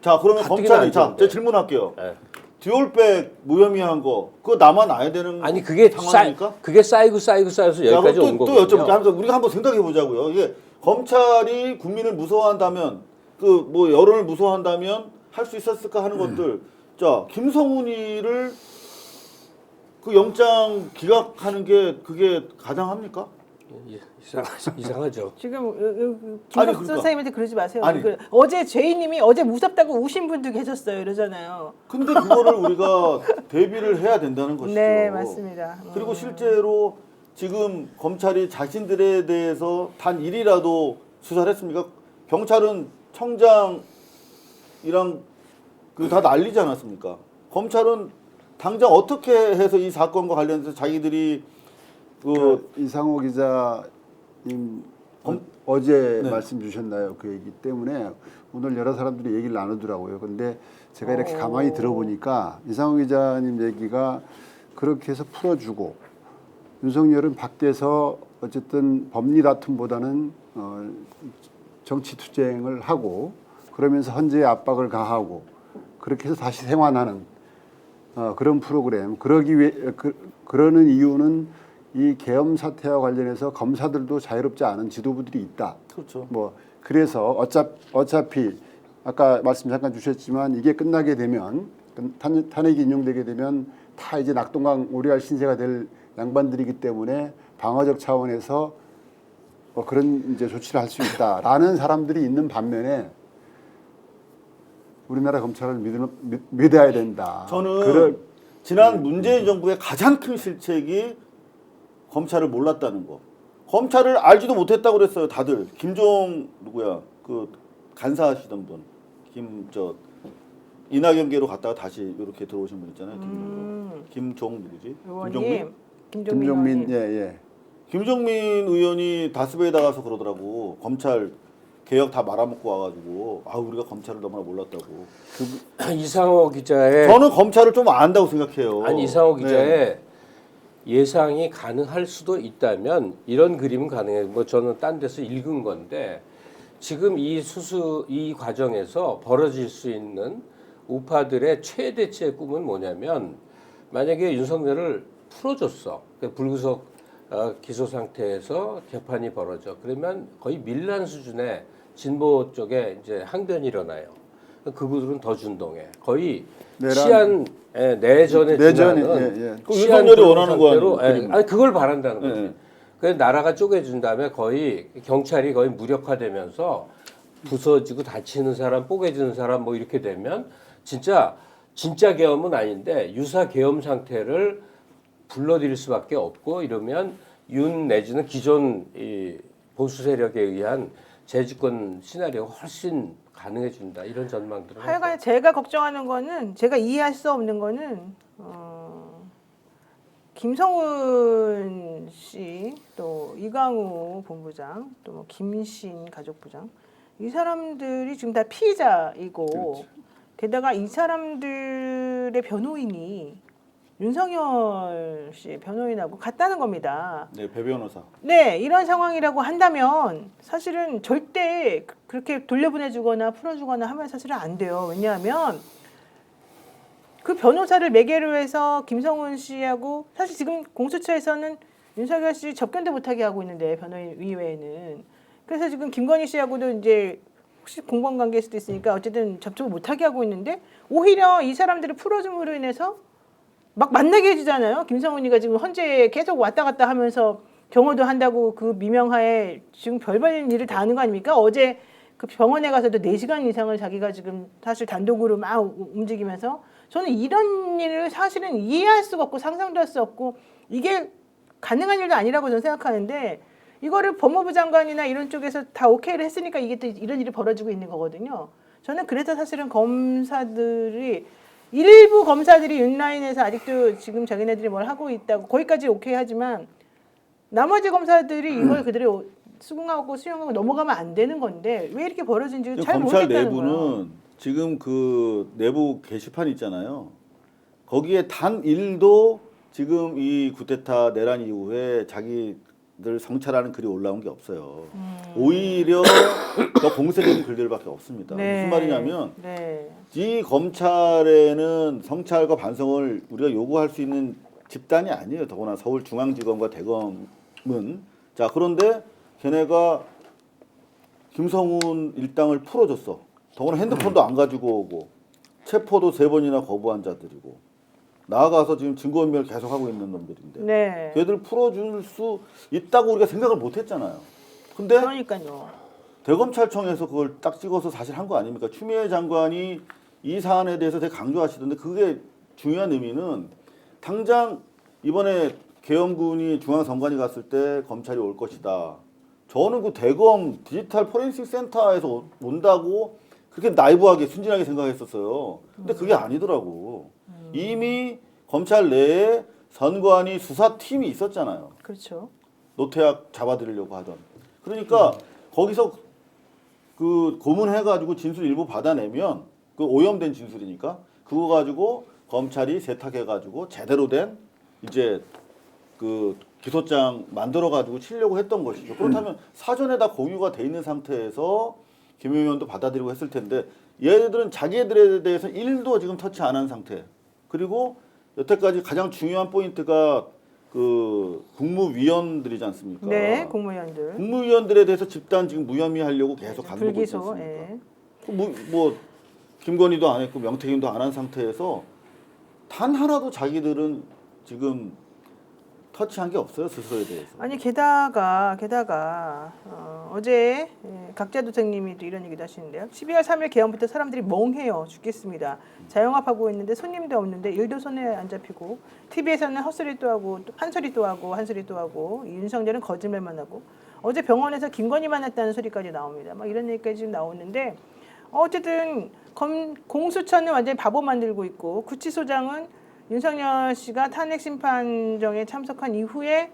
자, 그러면 가뜩이나 검찰이 안 자, 좋은데. 제가 질문할게요. 네. 듀얼백 무혐의한 거 그거 남아나야 되는 아니 그게 상황입니까? 그게 쌓여서 여기까지 자, 온 또 거거든요. 여쭤볼게요. 하면서 우리가 한번 생각해 보자고요. 이게 검찰이 국민을 무서워한다면 그 뭐 여론을 무서워한다면 할 수 있었을까 하는 것들. 자, 김성훈이를 그 영장 기각하는 게 그게 가당합니까? 이상하죠. 지금 아니, 김덕수 그러니까. 선생님한테 그러지 마세요. 아니. 어제 제이님이 어제 무섭다고 우신 분도 계셨어요. 이러잖아요. 근데 그거를 우리가 대비를 해야 된다는 것이죠. 네, 맞습니다. 그리고 실제로 지금 검찰이 자신들에 대해서 단 일이라도 수사를 했습니까? 경찰은 청장이랑 그 다 난리지 않았습니까? 검찰은 당장 어떻게 해서 이 사건과 관련해서 자기들이 그 이상호 기자님 어제 네. 말씀 주셨나요? 그 얘기 때문에 오늘 여러 사람들이 얘기를 나누더라고요. 근데 제가 이렇게 가만히 들어보니까 이상호 기자님 얘기가 그렇게 해서 풀어주고 윤석열은 밖에서 어쨌든 법리 다툼보다는 정치 투쟁을 하고 그러면서 헌재에 압박을 가하고 그렇게 해서 다시 생환하는 그런 프로그램. 그러기 위해 그러는 이유는 이 계엄 사태와 관련해서 검사들도 자유롭지 않은 지도부들이 있다. 그렇죠. 뭐 그래서 어차피 아까 말씀 잠깐 주셨지만 이게 끝나게 되면 탄핵이 인용되게 되면 다 이제 낙동강 오리알 신세가 될 양반들이기 때문에 방어적 차원에서 그런 이제 조치를 할 수 있다라는 사람들이 있는 반면에 우리나라 검찰을 믿어야 된다. 저는 지난 문재인 정부의 가장 큰 실책이 검찰을 몰랐다는 거. 검찰을 알지도 못했다고 그랬어요. 다들. 김종 누구야? 그 간사하시던 분. 이낙연계로 갔다가 다시 이렇게 들어오신 분 있잖아요. 김종 누구지? 의원님, 김종민 의원님. 예. 김종민 의원이 다스베이다 가서 그러더라고. 검찰 개혁 다 말아먹고 와가지고 우리가 검찰을 너무나 몰랐다고. 이상호 기자의 저는 검찰을 좀 안다고 생각해요. 아니 이상호 네. 기자의 예상이 가능할 수도 있다면 이런 그림은 가능해요. 뭐 저는 딴 데서 읽은 건데 지금 이 과정에서 벌어질 수 있는 우파들의 최대치의 꿈은 뭐냐면 만약에 윤석열을 풀어줬어. 그러니까 불구속 기소 상태에서 개판이 벌어져. 그러면 거의 밀란 수준의 진보 쪽에 이제 항변이 일어나요. 그분들은 더 준동해. 거의 시한 내전에 준하는 그 윤석열이 원하는 거 아니에요? 아니 그걸 바란다는 거지. 네. 그래서 나라가 쪼개진 다음에 거의 경찰이 거의 무력화되면서 부서지고 다치는 사람, 뽀개지는 사람 뭐 이렇게 되면 진짜 계엄은 아닌데 유사 계엄 상태를 불러들일 수밖에 없고 이러면 윤 내지는 기존 이 보수 세력에 의한 재집권 시나리오가 훨씬 가능해진다 이런 전망들은 하여간 제가 걱정하는 거는 제가 이해할 수 없는 거는 김성훈 씨, 또 이강우 본부장, 또 뭐 김신 가족부장 이 사람들이 지금 다 피의자이고 그렇죠. 게다가 이 사람들의 변호인이 윤석열 씨의 변호인하고 같다는 겁니다. 네, 배 변호사. 네, 이런 상황이라고 한다면 사실은 절대 그렇게 돌려보내주거나 풀어주거나 하면 사실은 안 돼요. 왜냐하면 그 변호사를 매개로 해서 김성훈 씨하고 사실 지금 공수처에서는 윤석열 씨 접견도 못하게 하고 있는데 변호인 위외에는 그래서 지금 김건희 씨하고도 이제 혹시 공범 관계일 수도 있으니까 어쨌든 접촉을 못하게 하고 있는데 오히려 이 사람들을 풀어줌으로 인해서 막 만나게 해주잖아요. 김성훈이가 지금 헌재에 계속 왔다 갔다 하면서 경호도 한다고 그 미명하에 지금 별별 일을 다 하는 거 아닙니까? 어제 그 병원에 가서도 4시간 이상을 자기가 지금 사실 단독으로 막 움직이면서 저는 이런 일을 사실은 이해할 수가 없고 상상도 할 수 없고 이게 가능한 일도 아니라고 저는 생각하는데 이거를 법무부 장관이나 이런 쪽에서 다 오케이를 했으니까 이게 또 이런 일이 벌어지고 있는 거거든요. 저는 그래서 사실은 검사들이 일부 검사들이 윤라인에서 아직도 지금 자기네들이 뭘 하고 있다고 거기까지 오케이 하지만 나머지 검사들이 이걸 그대로 수긍하고 수용하고 넘어가면 안 되는 건데 왜 이렇게 벌어진지 잘 검찰 모르겠다는 내부는 거예요. 지금 그 내부 게시판 있잖아요. 거기에 단 1도 지금 이 쿠데타 내란 이후에 자기들 성찰하는 글이 올라온 게 없어요. 오히려 더 공세적인 글들밖에 없습니다. 무슨 말이냐면 네. 이 검찰에는 성찰과 반성을 우리가 요구할 수 있는 집단이 아니에요. 더구나 서울중앙지검과 대검은. 자, 그런데 걔네가 김성훈 일당을 풀어줬어. 더구나 핸드폰도 안 가지고 오고 체포도 3번이나 거부한 자들이고 나아가서 지금 증거인멸 계속하고 있는 놈들인데 네. 걔들 풀어줄 수 있다고 우리가 생각을 못했잖아요. 근데 그러니까요. 대검찰청에서 그걸 딱 찍어서 사실 한 거 아닙니까? 추미애 장관이 이 사안에 대해서 되게 강조하시던데 그게 중요한 의미는 당장 이번에 계엄군이 중앙선관위 갔을 때 검찰이 올 것이다. 저는 그 대검 디지털 포렌식 센터에서 온다고 그렇게 나이브하게 순진하게 생각했었어요. 근데 그게 아니더라고. 이미 검찰 내에 선관위 수사팀이 있었잖아요. 그렇죠. 노태악 잡아들이려고 하던. 그러니까 거기서 그 고문해가지고 진술 일부 받아내면 그 오염된 진술이니까 그거 가지고 검찰이 세탁해가지고 제대로 된 이제 그 기소장 만들어가지고 치려고 했던 것이죠. 그렇다면 사전에 다 공유가 돼 있는 상태에서 김용 의원도 받아들이고 했을 텐데 얘네들은 자기들에 대해서 1도 지금 터치 안 한 상태. 그리고 여태까지 가장 중요한 포인트가 그 국무위원들이지 않습니까? 네, 공무원들. 국무위원들에 대해서 집단 지금 무혐의하려고 계속 가는 거지 불기소. 않습니까? 예. 뭐 김건희도 안 했고 명태균도 안 한 상태에서 단 하나도 자기들은 지금 터치한 게 없어요 스스로에 대해서. 아니 게다가 어제 각자도생님이 또 이런 얘기도 하시는데요. 12월 3일 개헌부터 사람들이 멍해요 죽겠습니다. 자영업하고 있는데 손님도 없는데 일도 손에 안 잡히고 TV에서는 헛소리 또 하고 또 한소리 또 하고 윤석열은 거짓말만 하고 어제 병원에서 김건희 만났다는 소리까지 나옵니다. 막 이런 얘기까지 지금 나오는데 어쨌든 공수처는 완전히 바보 만들고 있고 구치소장은 윤석열 씨가 탄핵 심판정에 참석한 이후에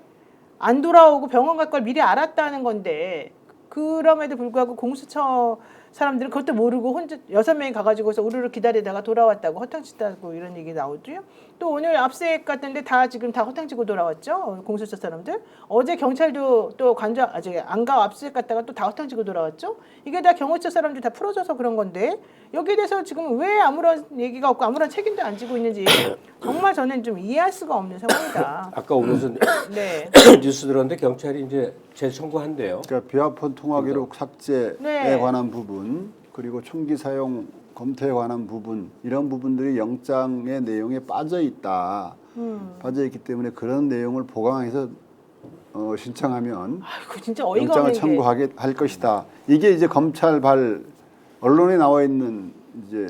안 돌아오고 병원 갈 걸 미리 알았다는 건데 그럼에도 불구하고 공수처 사람들은 그것도 모르고 혼자 6명이 가가지고서 우르르 기다리다가 돌아왔다고 허탕치다고 이런 얘기 나오죠. 또 오늘 압수수색 갔던데 다 지금 다 허탕치고 돌아왔죠. 공수처 사람들. 어제 경찰도 또 아직 안가 압수수색 갔다가 또 다 허탕치고 돌아왔죠. 이게 다 경호처 사람들 다 풀어줘서 그런 건데 여기에 대해서 지금 왜 아무런 얘기가 없고 아무런 책임도 안 지고 있는지 정말 저는 좀 이해할 수가 없는 상황이다. 아까 오면서 네. 뉴스 들었는데 경찰이 이제 재청구한대요. 그러니까 비화폰 통화 기록 삭제에 네. 관한 부분 그리고 총기 사용 검토에 관한 부분 이런 부분들이 영장의 내용에 빠져 있다. 빠져 있기 때문에 그런 내용을 보강해서 신청하면 아이고 진짜 어이가 영장을 없는 게. 청구하게 할 것이다. 이게 이제 검찰발 언론에 나와 있는 이제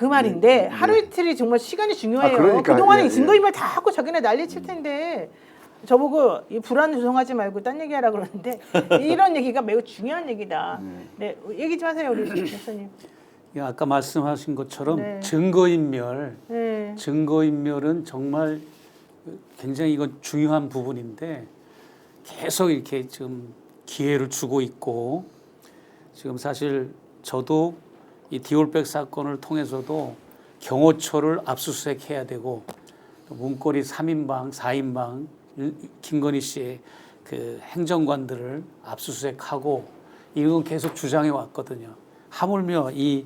그 말인데 하루 이틀이 정말 시간이 중요해요. 그러니까, 그동안에 예, 증거인멸 다 하고 자기네 난리 칠 텐데 저보고 이 불안 조성하지 말고 딴 얘기하라 그러는데 이런 얘기가 매우 중요한 얘기다. 네, 얘기 좀 하세요, 우리 목사님. 예, 아까 말씀하신 것처럼 네. 증거인멸, 네. 증거인멸은 정말 굉장히 이건 중요한 부분인데 계속 이렇게 지금 기회를 주고 있고 지금 사실 저도 이 디올백 사건을 통해서도 경호처를 압수수색해야 되고 문고리 3인방, 4인방 김건희 씨의 그 행정관들을 압수수색하고 이건 계속 주장해 왔거든요. 하물며 이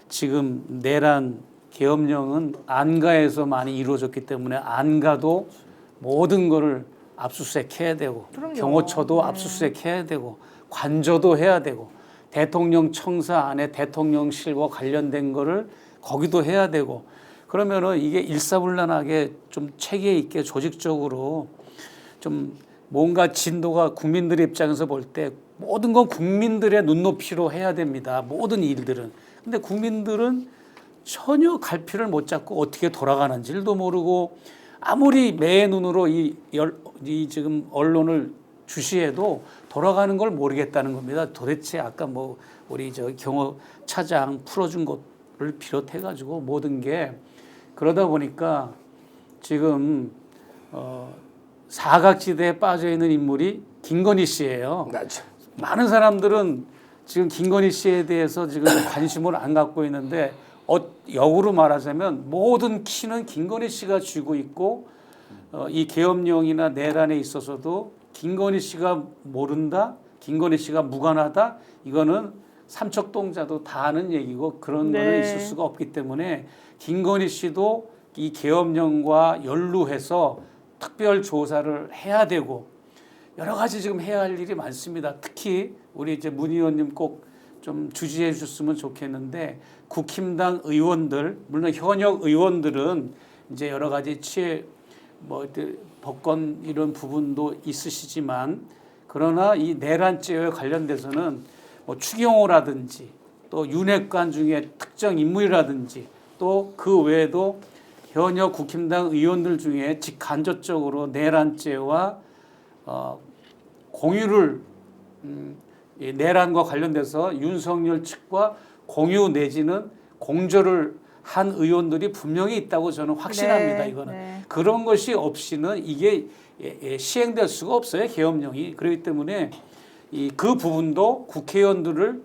지금 내란 계엄령은 안가에서 많이 이루어졌기 때문에 안가도 모든 거를 압수수색해야 되고 그럼요. 경호처도 네. 압수수색해야 되고 관저도 해야 되고 대통령 청사 안에 대통령실과 관련된 거를 거기도 해야 되고 그러면은 이게 일사불란하게 좀 체계 있게 조직적으로 좀 뭔가 진도가 국민들의 입장에서 볼 때 모든 건 국민들의 눈높이로 해야 됩니다. 모든 일들은. 근데 국민들은 전혀 갈피를 못 잡고 어떻게 돌아가는지도 모르고 아무리 매의 눈으로 이 지금 언론을 주시해도 돌아가는 걸 모르겠다는 겁니다. 도대체 아까 뭐 우리 저 경호차장 풀어준 것을 비롯해 가지고 모든 게 그러다 보니까 지금 사각지대에 빠져 있는 인물이 김건희 씨예요. 많은 사람들은 지금 김건희 씨에 대해서 지금 관심을 안 갖고 있는데 역으로 말하자면 모든 키는 김건희 씨가 쥐고 있고 이 계엄령이나 내란에 있어서도 김건희 씨가 모른다, 김건희 씨가 무관하다 이거는 삼척동자도 다 아는 얘기고 그런 네. 거는 있을 수가 없기 때문에 김건희 씨도 이 계엄령과 연루해서 특별 조사를 해야 되고 여러 가지 지금 해야 할 일이 많습니다. 특히 우리 이제 문 의원님 꼭 좀 주지해 주셨으면 좋겠는데 국힘당 의원들 물론 현역 의원들은 이제 여러 가지 법권 이런 부분도 있으시지만 그러나 이 내란죄와 관련돼서는 뭐 추경호라든지 또 윤핵관 중에 특정 인물이라든지 또 그 외에도 현역 국힘당 의원들 중에 직간접적으로 내란죄와 공유를 이 내란과 관련돼서 윤석열 측과 공유 내지는 공조를 한 의원들이 분명히 있다고 저는 확신합니다. 네, 이거는 네. 그런 것이 없이는 이게 시행될 수가 없어요. 계엄령이. 그렇기 때문에 그 부분도 국회의원들을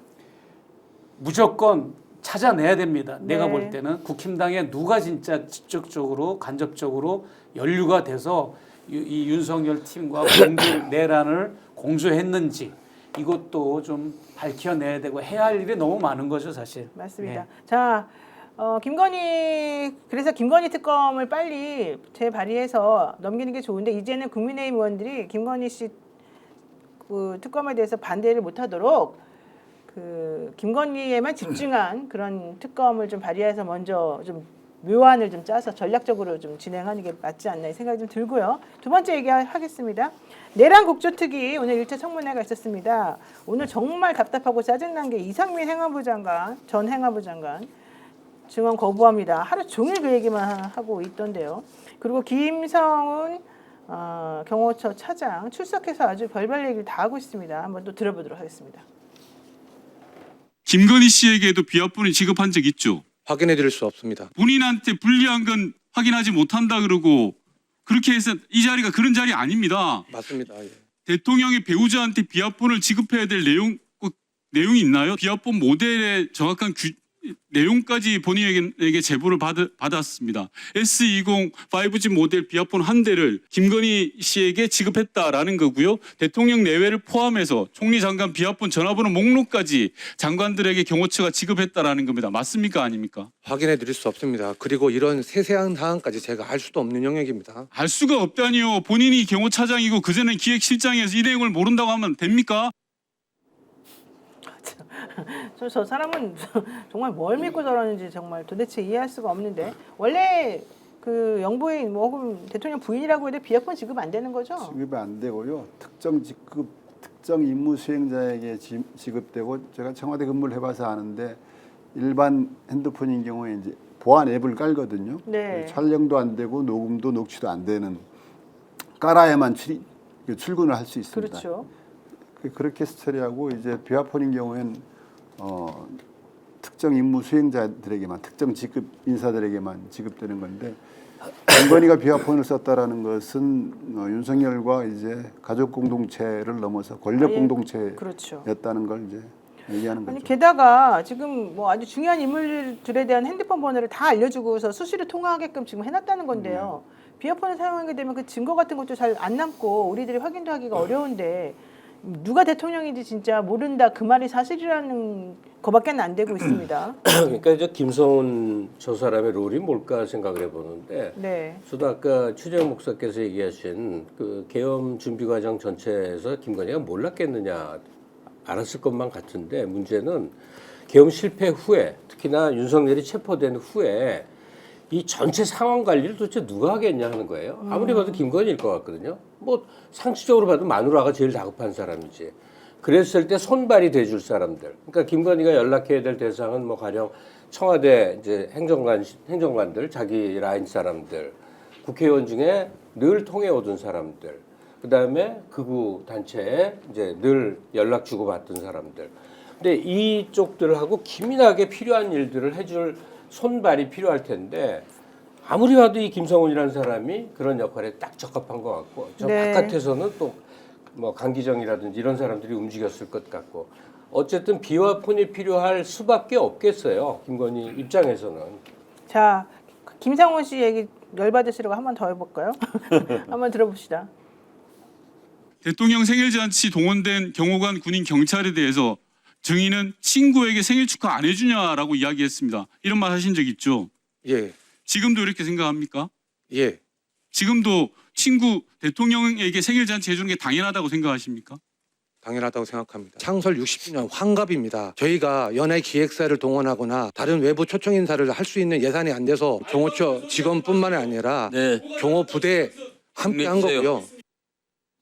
무조건 찾아내야 됩니다. 내가 네. 볼 때는 국힘당에 누가 진짜 직접적으로 간접적으로 연루가 돼서 이 윤석열 팀과 내란을 공조했는지 이것도 좀 밝혀내야 되고 해야 할 일이 너무 많은 거죠, 사실. 맞습니다. 네. 자, 그래서 김건희 특검을 빨리 재발의해서 넘기는 게 좋은데 이제는 국민의힘 의원들이 김건희 씨 그 특검에 대해서 반대를 못하도록 그 김건희에만 집중한 그런 특검을 좀 발의해서 먼저 좀 묘안을 좀 짜서 전략적으로 좀 진행하는 게 맞지 않나 이 생각이 좀 들고요. 두 번째 얘기하겠습니다. 내란 국조특위 오늘 1차 청문회가 있었습니다. 오늘 정말 답답하고 짜증난 게 이상민 행안부 장관, 전 행안부 장관 증언 거부합니다. 하루 종일 그 얘기만 하고 있던데요. 그리고 김성훈 경호처 차장 출석해서 아주 별별 얘기를 다 하고 있습니다. 한번 또 들어보도록 하겠습니다. 김건희 씨에게도 비합본을 지급한 적 있죠? 확인해 드릴 수 없습니다. 본인한테 불리한 건 확인하지 못한다 그러고 그렇게 해서 이 자리가 그런 자리 아닙니다. 맞습니다. 예. 대통령이 배우자한테 비합본을 지급해야 될 내용이 있나요? 비합본 모델의 정확한 내용까지 본인에게 제보를 받았습니다. S20 5G 모델 비합본 한 대를 김건희 씨에게 지급했다라는 거고요. 대통령 내외를 포함해서 총리 장관 비합본 전화번호 목록까지 장관들에게 경호처가 지급했다라는 겁니다. 맞습니까? 아닙니까? 확인해 드릴 수 없습니다. 그리고 이런 세세한 사항까지 제가 알 수도 없는 영역입니다. 알 수가 없다니요. 본인이 경호차장이고 그전에 기획실장이어서 이 내용을 모른다고 하면 됩니까? 저 사람은 정말 뭘 믿고 저러는지 정말 도대체 이해할 수가 없는데 원래 그 영부인 혹은 대통령 부인이라고 해도 비합본 지급 안 되는 거죠? 지급이 안 되고요. 특정 직급, 특정 임무 수행자에게 지급되고 제가 청와대 근무를 해봐서 아는데 일반 핸드폰인 경우에 이제 보안 앱을 깔거든요. 네. 촬영도 안 되고 녹음도 녹취도 안 되는 깔아야만 출근을 할 수 있습니다. 그렇죠. 그렇게 처리하고 이제 비화폰인 경우에는 특정 임무 수행자들에게만 특정 직급 인사들에게만 지급되는 건데 김건희가 비화폰을 썼다라는 것은 윤석열과 이제 가족 공동체를 넘어서 권력 공동체였다는 그렇죠. 걸 이제 얘기하는 아니 거죠. 게다가 지금 뭐 아주 중요한 인물들에 대한 핸드폰 번호를 다 알려주고서 수시로 통화하게끔 지금 해놨다는 건데요. 비화폰을 사용하게 되면 그 증거 같은 것도 잘 안 남고 우리들이 확인도 하기가 어려운데 누가 대통령인지 진짜 모른다 그 말이 사실이라는 거밖에 안 되고 있습니다. 그러니까 이제 김성훈 저 사람의 롤이 뭘까 생각을 해보는데 네. 저도 아까 최재형 목사께서 얘기하신 그 계엄 준비 과정 전체에서 김건희가 몰랐겠느냐 알았을 것만 같은데 문제는 계엄 실패 후에 특히나 윤석열이 체포된 후에 이 전체 상황 관리를 도대체 누가 하겠냐 하는 거예요. 아무리 봐도 김건희일 것 같거든요. 뭐 상식적으로 봐도 마누라가 제일 다급한 사람이지. 그랬을 때 손발이 돼줄 사람들. 그러니까 김건희가 연락해야 될 대상은 뭐 가령 청와대 이제 행정관들, 자기 라인 사람들, 국회의원 중에 늘 통해 오던 사람들, 그 다음에 극우 단체에 이제 늘 연락 주고 받던 사람들. 근데 이쪽들하고 기민하게 필요한 일들을 해줄 손발이 필요할 텐데 아무리 봐도 이 김성훈이라는 사람이 그런 역할에 딱 적합한 것 같고 저 네. 바깥에서는 또 뭐 강기정이라든지 이런 사람들이 움직였을 것 같고 어쨌든 비화폰이 필요할 수밖에 없겠어요. 김건희 입장에서는. 자, 김상훈 씨 얘기 열받으시라고 한 번 더 해볼까요? 한번 들어봅시다. 대통령 생일잔치 동원된 경호관 군인 경찰에 대해서 증인은 친구에게 생일 축하 안 해주냐라고 이야기했습니다. 이런 말 하신 적 있죠? 예, 지금도 이렇게 생각합니까? 예, 지금도 친구 대통령에게 생일잔치 해주는 게 당연하다고 생각하십니까? 당연하다고 생각합니다. 창설 60주년 환갑입니다. 저희가 연예 기획사를 동원하거나 다른 외부 초청 인사를 할 수 있는 예산이 안 돼서 경호처 직원뿐만 아니라 네. 경호 부대 함께 한 거고요.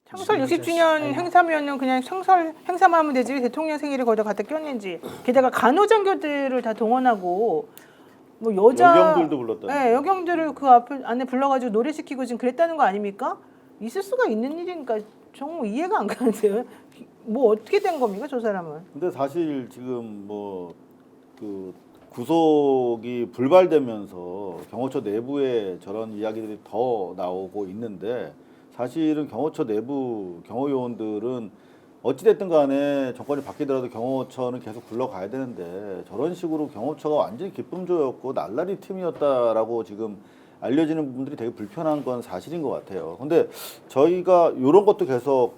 창설 60주년 행사면은 그냥 창설 행사만 하면 되지 대통령 생일을 거기다 갖다 꼈는지. 게다가 간호장교들을 다 동원하고 뭐 여자 여경들도 불렀다. 네, 여경들을 그 안에 불러가지고 노래 시키고 지금 그랬다는 거 아닙니까? 있을 수가 있는 일이니까 정말 이해가 안 가는데요. 뭐 어떻게 된 겁니까 저 사람은? 근데 사실 지금 뭐 그 구속이 불발되면서 경호처 내부에 저런 이야기들이 더 나오고 있는데 사실은 경호처 내부 경호요원들은 어찌됐든 간에 정권이 바뀌더라도 경호처는 계속 굴러가야 되는데 저런 식으로 경호처가 완전히 기쁨조였고 날라리 팀이었다라고 지금 알려지는 부분들이 되게 불편한 건 사실인 것 같아요. 근데 저희가 이런 것도 계속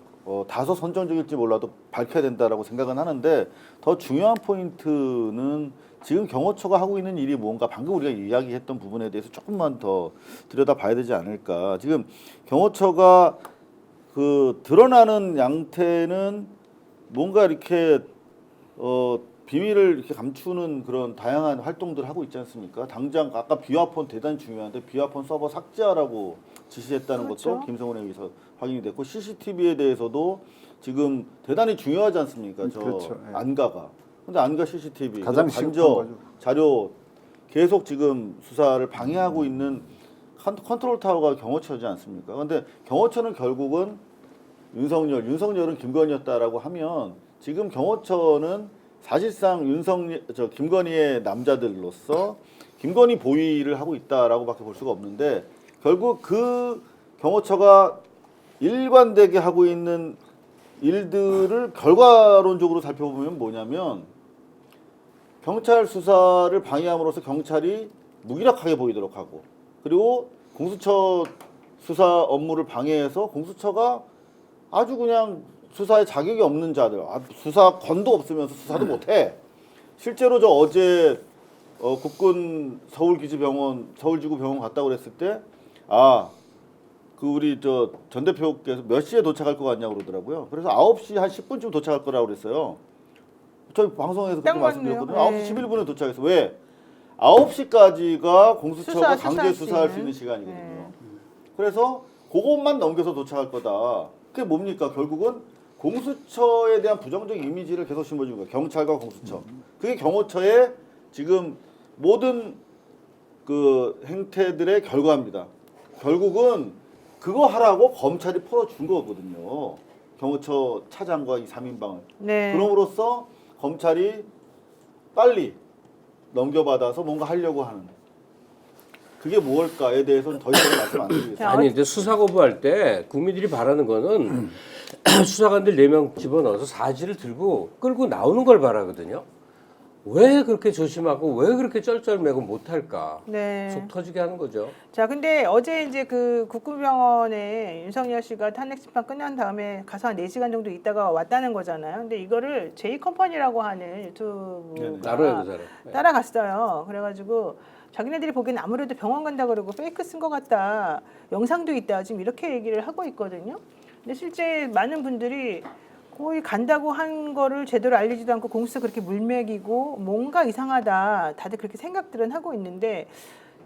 다소 선정적일지 몰라도 밝혀야 된다라고 생각은 하는데 더 중요한 포인트는 지금 경호처가 하고 있는 일이 뭔가 방금 우리가 이야기했던 부분에 대해서 조금만 더 들여다봐야 되지 않을까. 지금 경호처가 그 드러나는 양태는 뭔가 이렇게 비밀을 이렇게 감추는 그런 다양한 활동들을 하고 있지 않습니까? 당장 아까 비화폰 대단히 중요한데 비화폰 서버 삭제하라고 지시했다는 그렇죠. 것도 김성훈에 의해서 확인이 됐고 CCTV에 대해서도 지금 대단히 중요하지 않습니까? 저 그렇죠. 예. 안가가. 근데 안가 CCTV 가장 관저 시급한 거죠. 자료 계속 지금 수사를 방해하고 있는 컨트롤 타워가 경호처지 않습니까? 근데 경호처는 결국은 윤석열은 김건희였다라고 하면 지금 경호처는 사실상 김건희의 남자들로서 김건희 보위를 하고 있다라고밖에 볼 수가 없는데 결국 그 경호처가 일관되게 하고 있는 일들을 결과론적으로 살펴보면 뭐냐면 경찰 수사를 방해함으로써 경찰이 무기력하게 보이도록 하고 그리고 공수처 수사 업무를 방해해서 공수처가 아주 그냥 수사에 자격이 없는 자들, 수사권도 없으면서 수사도 못해. 실제로 저 어제 국군 서울지구 병원 갔다 그랬을 때, 그 우리 저 전 대표께서 몇 시에 도착할 것 같냐고 그러더라고요. 그래서 9시 한 10분쯤 도착할 거라고 그랬어요. 저희 방송에서 그렇게 말씀드렸거든요. 네. 9시 11분에 도착해서 왜? 9시까지가 공수처가 강제 수사할 수 있는 네. 시간이거든요. 그래서 그것만 넘겨서 도착할 거다. 그게 뭡니까? 결국은 공수처에 대한 부정적 이미지를 계속 심어주는 거예요. 경찰과 공수처. 그게 경호처의 지금 모든 그 행태들의 결과입니다. 결국은 그거 하라고 검찰이 풀어준 거거든요. 경호처 차장과 이 3인방을. 네. 그럼으로써 검찰이 빨리 넘겨받아서 뭔가 하려고 하는. 그게 무엇일까에 대해서는 더 이상 말씀 안 드리겠습니다. 아니 근데 수사 거부할 때 국민들이 바라는 거는 수사관들 4명 집어넣어서 사지를 들고 끌고 나오는 걸 바라거든요. 왜 그렇게 조심하고 왜 그렇게 쩔쩔매고 못할까? 네. 속 터지게 하는 거죠. 자, 근데 어제 이제 그 국군병원에 윤석열 씨가 탄핵 심판 끝난 다음에 가서 한 4시간 정도 있다가 왔다는 거잖아요. 근데 이거를 제이컴퍼니라고 하는 유튜브가 알아요, 그 사람. 네. 따라갔어요. 그래가지고 자기네들이 보기엔 아무래도 병원 간다 그러고 페이크 쓴 것 같다. 영상도 있다. 지금 이렇게 얘기를 하고 있거든요. 근데 실제 많은 분들이 거의 간다고 한 거를 제대로 알리지도 않고 공수처 그렇게 물먹이고 뭔가 이상하다. 다들 그렇게 생각들은 하고 있는데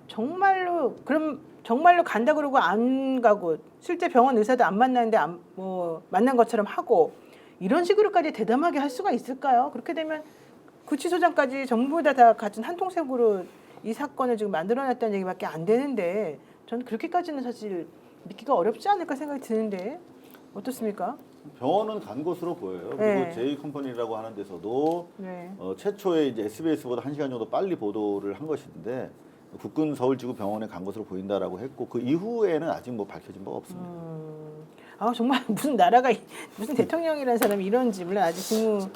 정말로 간다 그러고 안 가고 실제 병원 의사도 안 만나는데 만난 것처럼 하고 이런 식으로까지 대담하게 할 수가 있을까요? 그렇게 되면 구치소장까지 전부 다 같은 한 통색으로 이 사건을 지금 만들어냈다는 얘기밖에 안 되는데 저는 그렇게까지는 사실 믿기가 어렵지 않을까 생각이 드는데 어떻습니까? 병원은 간 것으로 보여요. 네. 그리고 제이컴퍼니라고 하는 데서도 네. 최초에 이제 SBS보다 1시간 정도 빨리 보도를 한 것인데 국군 서울지구병원에 간 것으로 보인다라고 했고 그 이후에는 아직 뭐 밝혀진 바가 없습니다. 아 정말 무슨 나라가 무슨 대통령이라는 사람이 이런지 물론 아직 직무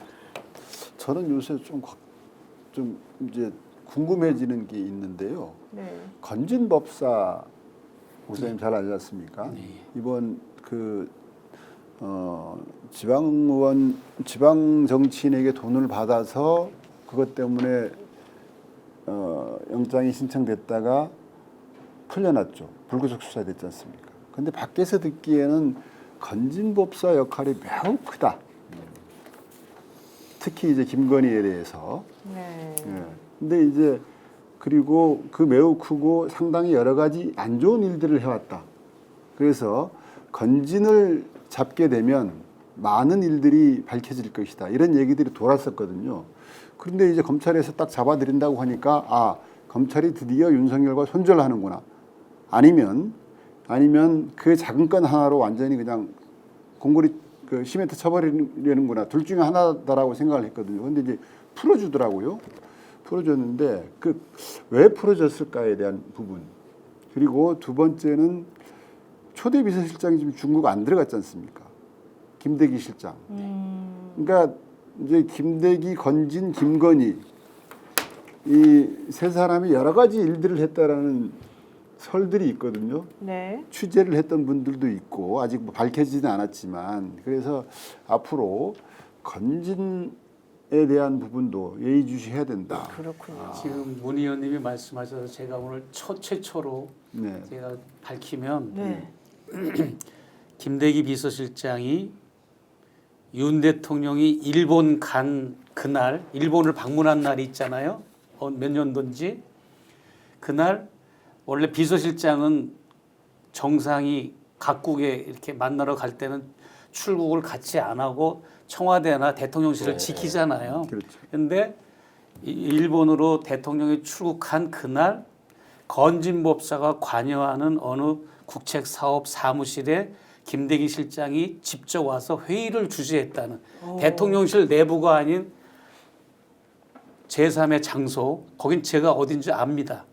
저는 요새 좀 이제 궁금해지는 게 있는데요. 네. 건진법사 목사님 잘 알지 않습니까? 이번 지방 정치인에게 돈을 받아서 그것 때문에 영장이 신청됐다가 풀려났죠. 불구속 수사됐지 않습니까? 근데 밖에서 듣기에는 건진법사 역할이 매우 크다. 특히 이제 김건희에 대해서. 네. 예. 근데 이제 그리고 그 매우 크고 상당히 여러 가지 안 좋은 일들을 해왔다. 그래서 건진을 잡게 되면 많은 일들이 밝혀질 것이다. 이런 얘기들이 돌았었거든요. 그런데 이제 검찰에서 딱 잡아들인다고 하니까 검찰이 드디어 윤석열과 손절하는구나. 아니면 그 작은 건 하나로 완전히 그냥 공고리 시멘트 쳐버리려는구나. 둘 중에 하나다라고 생각을 했거든요. 근데 이제 풀어주더라고요. 풀어줬는데 왜 풀어줬을까에 대한 부분. 그리고 두 번째는 초대 비서실장이 지금 중국 안 들어갔지 않습니까? 김대기 실장. 그러니까 이제 김대기, 건진, 김건희 이 세 사람이 여러 가지 일들을 했다라는 설들이 있거든요. 네. 취재를 했던 분들도 있고 아직 뭐 밝혀지지는 않았지만 그래서 앞으로 건진에 대한 부분도 예의주시해야 된다. 그렇군요. 지금 문 의원님이 말씀하셔서 제가 오늘 최초로 네. 제가 밝히면 네. 김대기 비서실장이 윤 대통령이 일본 간 그날 일본을 방문한 날이 있잖아요. 몇 년도인지 그날 원래 비서실장은 정상이 각국에 이렇게 만나러 갈 때는 출국을 같이 안 하고 청와대나 대통령실을 지키잖아요. 그런데 일본으로 대통령이 출국한 그날 건진법사가 관여하는 어느 국책사업 사무실에 김대기 실장이 직접 와서 회의를 주재했다는 대통령실 내부가 아닌 제3의 장소, 거긴 제가 어딘지 압니다.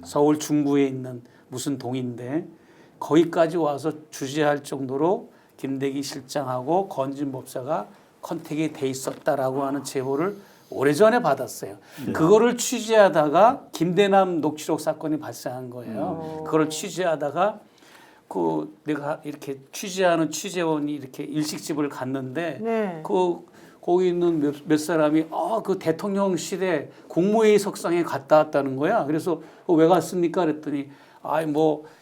서울 중구에 있는 무슨 동인데 거기까지 와서 주재할 정도로 김대기 실장하고 건진법사가 컨택이 돼 있었다라고 하는 제보를 오래전에 받았어요. 그거를 취재하다가 김대남 녹취록 사건이 발생한 거예요. 그걸 취재하다가 내가 이렇게 취재하는 취재원이 이렇게 일식집을 갔는데 네. 거기 있는 몇 사람이 그 대통령실에 국무회의 석상에 갔다 왔다는 거야. 그래서 왜 갔습니까? 그랬더니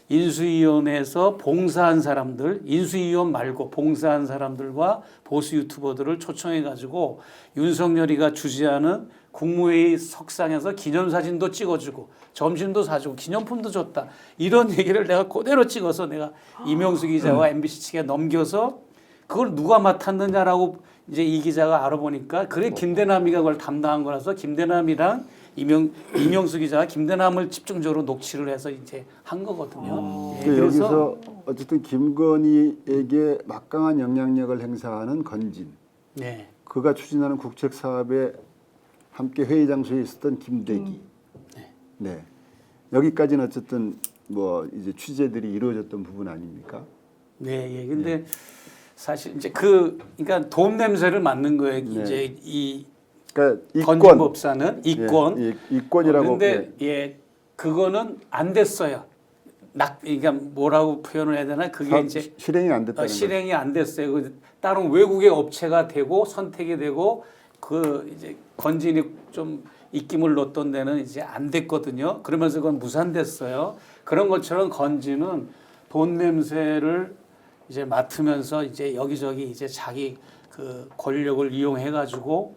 인수위원회에서 봉사한 사람들, 인수위원 말고 봉사한 사람들과 보수 유튜버들을 초청해가지고 윤석열이가 주재하는 국무회의 석상에서 기념사진도 찍어주고 점심도 사주고 기념품도 줬다. 이런 얘기를 내가 그대로 찍어서 내가 이명수 기자와 MBC 측에 넘겨서 그걸 누가 맡았느냐라고 이제 이 기자가 알아보니까 그래 김대남이가 그걸 담당한 거라서 김대남이랑 이명수 기자가 김대남을 집중적으로 녹취를 해서 이제 한 거거든요. 예, 그러니까 여기서 어쨌든 김건희에게 막강한 영향력을 행사하는 건진, 네. 그가 추진하는 국책 사업에 함께 회의 장소에 있었던 김대기, 네, 여기까지는 어쨌든 뭐 이제 취재들이 이루어졌던 부분 아닙니까? 네, 예. 근데 사실 이제 그러니까 돈 냄새를 맡는 거예요. 네. 이제 이 그러니까 건진법사는 이권. 예, 이권이라고. 그런데 예, 그거는 안 됐어요. 그러니까 뭐라고 표현을 해야 되나? 그게 이제 실행이 안 됐다는 실행이 안 됐어요. 다른 외국의 업체가 되고 선택이 되고 그 이제 건진이 좀 입김을 놓던 데는 이제 안 됐거든요. 그러면서 그건 무산됐어요. 그런 것처럼 건진은 돈 냄새를 이제 맡으면서 이제 여기저기 이제 자기 그 권력을 이용해 가지고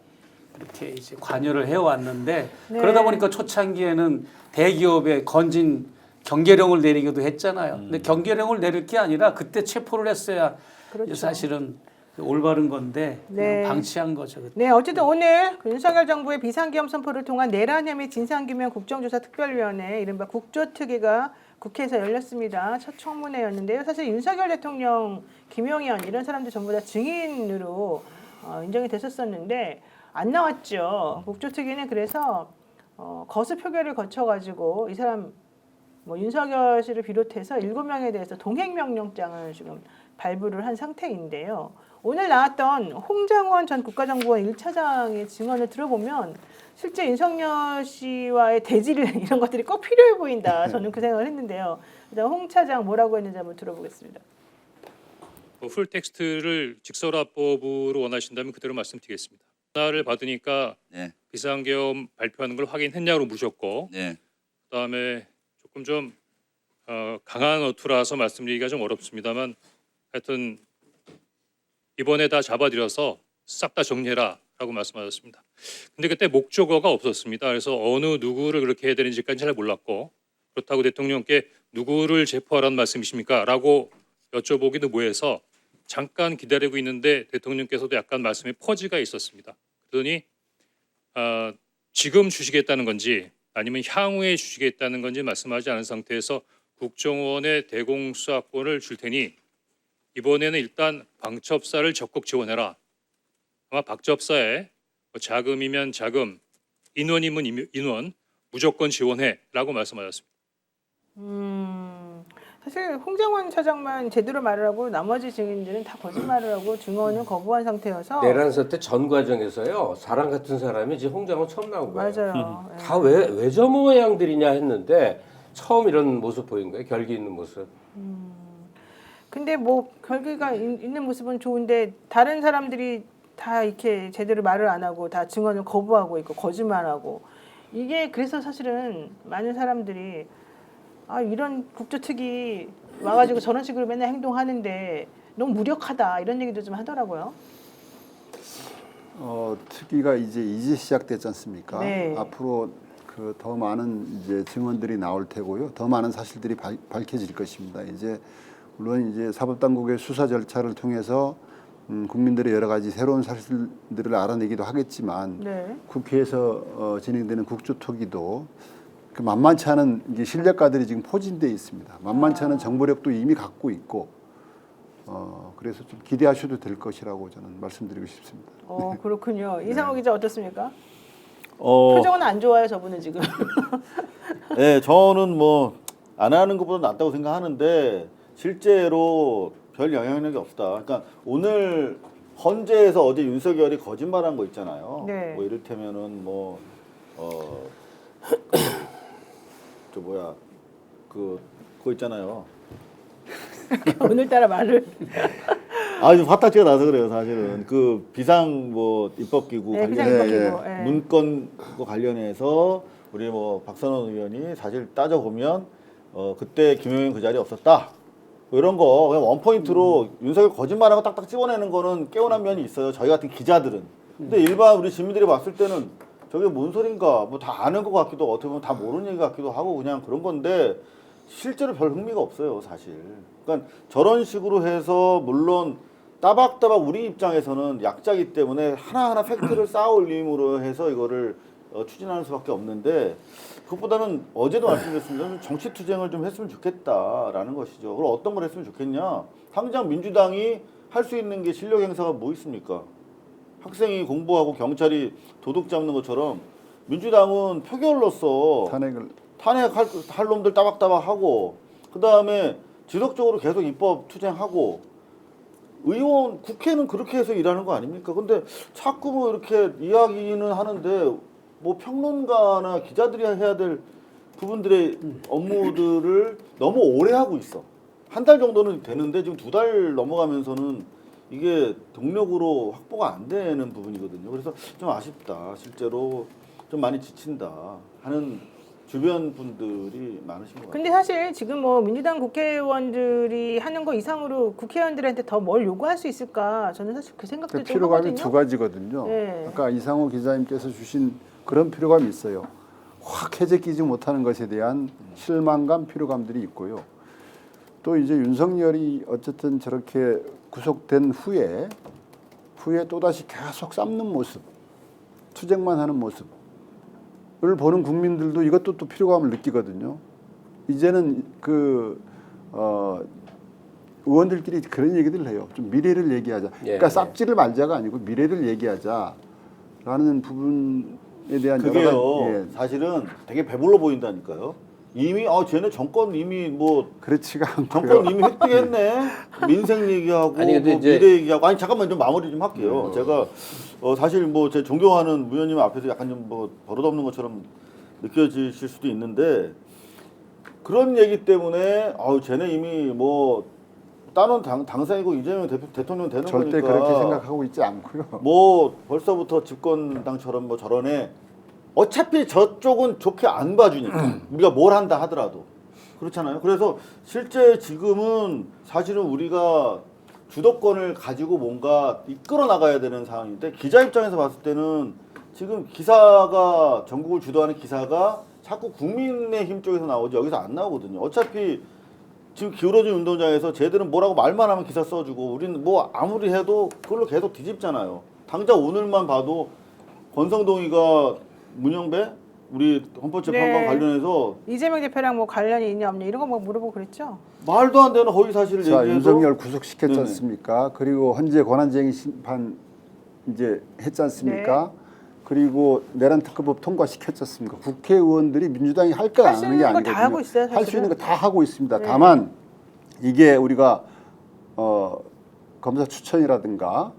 이렇게 이제 관여를 해왔는데 네. 그러다 보니까 초창기에는 대기업에 건진 경계령을 내리기도 했잖아요. 근데 경계령을 내릴 게 아니라 그때 체포를 했어야 그렇죠. 사실은 올바른 건데 그냥 네. 방치한 거죠. 네, 어쨌든 오늘 윤석열 정부의 비상계엄 선포를 통한 내란 혐의 진상규명 국정조사 특별위원회 이른바 국조특위가 국회에서 열렸습니다. 첫 청문회였는데요. 사실 윤석열 대통령, 김용현 이런 사람들 전부 다 증인으로 인정이 됐었었는데 안 나왔죠. 국조특위는 그래서 거수 표결을 거쳐가지고 이 사람 뭐 윤석열 씨를 비롯해서 7명에 대해서 동행명령장을 지금 발부를 한 상태인데요. 오늘 나왔던 홍장원 전 국가정보원 1차장의 증언을 들어보면 실제 윤석열 씨와의 대질 이런 것들이 꼭 필요해 보인다. 저는 그 생각을 했는데요. 일단 홍 차장 뭐라고 했는지 한번 들어보겠습니다. 풀 텍스트를 직설화법으로 원하신다면 그대로 말씀드리겠습니다. 전화를 받으니까 네. 비상계엄 발표하는 걸 확인했냐고 물으셨고 네. 그다음에 조금 좀 강한 어투라서 말씀드리기가 좀 어렵습니다만 하여튼 이번에 다 잡아들여서 싹 다 정리해라라고 말씀하셨습니다. 근데 그때 목적어가 없었습니다. 그래서 어느 누구를 그렇게 해야 되는지까지 잘 몰랐고 그렇다고 대통령께 누구를 체포하라는 말씀이십니까? 라고 여쭤보기도 뭐해서 잠깐 기다리고 있는데 대통령께서도 약간 말씀에 퍼지가 있었습니다. 그러더니 지금 주시겠다는 건지 아니면 향후에 주시겠다는 건지 말씀하지 않은 상태에서 국정원의 대공수사권을 줄 테니 이번에는 일단 방첩사를 적극 지원해라. 아마 방첩사에 자금이면 자금, 인원이면 인원 무조건 지원해라고 말씀하셨습니다. 사실 홍장원 차장만 제대로 말을 하고 나머지 증인들은 다 거짓말을 하고 증언은 거부한 상태여서 내란 사태 전 과정에서요 사람 같은 사람이 지금 홍장원 처음 나온 거예요. 맞아요. 예. 다 왜 저 모양들이냐 했는데 처음 이런 모습 보인 거예요. 결기 있는 모습. 근데 뭐 결기가 있는 모습은 좋은데 다른 사람들이 다 이렇게 제대로 말을 안 하고 다 증언을 거부하고 있고 거짓말하고 이게 그래서 사실은 많은 사람들이 이런 국조특위 와가지고 저런 식으로 맨날 행동하는데 너무 무력하다 이런 얘기도 좀 하더라고요. 특위가 이제 시작됐지 않습니까? 네. 앞으로 그 더 많은 이제 증언들이 나올 테고요. 더 많은 사실들이 밝혀질 것입니다. 이제 물론 이제 사법당국의 수사 절차를 통해서 국민들의 여러 가지 새로운 사실들을 알아내기도 하겠지만 네. 국회에서 진행되는 국조특위도 그 만만치 않은 이제 실력가들이 지금 포진되어 있습니다. 만만치 않은 정보력도 이미 갖고 있고 그래서 좀 기대하셔도 될 것이라고 저는 말씀드리고 싶습니다. 그렇군요. 이상호 기자 어떻습니까? 어, 표정은 안 좋아요, 저분은 지금. 네, 저는 뭐 안 하는 것보다 낫다고 생각하는데 실제로 별 영향력이 없다. 그러니까 오늘 헌재에서 어제 윤석열이 거짓말한 거 있잖아요. 네. 뭐 이를테면은 그거 있잖아요. 오늘따라 말을. 지금 화딱지가 나서 그래요, 사실은. 그 비상 입법기구 네, 관련해서 비상입법기구. 네. 문건 관련해서 우리 박선원 의원이 사실 따져보면 그때 김용현 그 자리에 없었다. 뭐 이런 거 그냥 원포인트로 윤석열 거짓말하고 딱딱 집어내는 거는 깨어난 면이 있어요. 저희 같은 기자들은. 근데 일반 우리 시민들이 봤을 때는 저게 뭔 소린가 뭐 다 아는 것 같기도 어떻게 보면 다 모르는 얘기 같기도 하고 그냥 그런 건데 실제로 별 흥미가 없어요, 사실. 그러니까 저런 식으로 해서 물론 따박따박 우리 입장에서는 약자기 때문에 하나하나 팩트를 쌓아 올림으로 해서 이거를 추진하는 수밖에 없는데 그것보다는 어제도 말씀드렸습니다. 정치 투쟁을 좀 했으면 좋겠다라는 것이죠. 그럼 어떤 걸 했으면 좋겠냐? 당장 민주당이 할 수 있는 게 실력 행사가 뭐 있습니까? 학생이 공부하고 경찰이 도둑 잡는 것처럼 민주당은 표결로서 탄핵할 놈들 따박따박 하고 그 다음에 지속적으로 계속 입법 투쟁하고 의원 국회는 그렇게 해서 일하는 거 아닙니까? 근데 자꾸 뭐 이렇게 이야기는 하는데 뭐 평론가나 기자들이 해야 될 부분들의 업무들을 너무 오래 하고 있어. 한 달 정도는 되는데 지금 2달 넘어가면서는 이게 동력으로 확보가 안 되는 부분이거든요. 그래서 좀 아쉽다. 실제로 좀 많이 지친다 하는 주변 분들이 많으신 것 같아요. 근데 사실 지금 뭐 민주당 국회의원들이 하는 거 이상으로 국회의원들한테 더 뭘 요구할 수 있을까? 저는 사실 그 생각도 좀 피로감이 하거든요. 두 가지거든요. 네. 아까 이상호 기자님께서 주신 그런 피로감이 있어요. 확 해제 끼지 못하는 것에 대한 실망감, 피로감들이 있고요. 또 이제 윤석열이 어쨌든 저렇게 구속된 후에 또다시 계속 삶는 모습, 투쟁만 하는 모습을 보는 국민들도 이것도 또 피로감을 느끼거든요. 이제는 의원들끼리 그런 얘기들 해요. 좀 미래를 얘기하자. 그러니까 쌉지를 말자가 아니고 미래를 얘기하자라는 부분에 대한 그게요. 사실은 되게 배불러 보인다니까요. 이미 쟤네 정권 이미 뭐 그렇지가 않고요. 정권 이미 획득했네. 민생 얘기하고 아니, 근데 뭐 이제 미래 얘기하고 아니 잠깐만 좀 마무리 좀 할게요. 제가 사실 뭐 제 존경하는 의원님 앞에서 약간 좀 뭐 버릇없는 것처럼 느껴지실 수도 있는데 그런 얘기 때문에 쟤네 이미 뭐 다른 당사이고 이재명 대통령 되는 절대 거니까 그렇게 생각하고 있지 않고요. 뭐 벌써부터 집권당처럼 뭐 저러네. 어차피 저쪽은 좋게 안 봐주니까 우리가 뭘 한다 하더라도 그렇잖아요. 그래서 실제 지금은 사실은 우리가 주도권을 가지고 뭔가 이끌어 나가야 되는 상황인데 기자 입장에서 봤을 때는 지금 기사가 전국을 주도하는 기사가 자꾸 국민의힘 쪽에서 나오지 여기서 안 나오거든요. 어차피 지금 기울어진 운동장에서 쟤들은 뭐라고 말만 하면 기사 써주고 우리는 뭐 아무리 해도 그걸로 계속 뒤집잖아요. 당장 오늘만 봐도 권성동이가 문영배 우리 헌법재판관 관련해서 이재명 대표랑 뭐 관련이 있냐 없냐 이런 거 뭐 물어보고 그랬죠. 말도 안 되는 허위 사실을 자, 얘기해서 윤석열 구속시켰지 않습니까? 그리고 헌재 권한쟁의 심판 이제 했지 않습니까? 그리고 내란 특검법 통과시켰지 않습니까? 국회의원들이 민주당이 할 거 안 하는 게 아니거든요. 다 하고 있어요, 할 수 있는 거 사실은. 다 하고 있습니다. 다만 이게 우리가 검사 추천이라든가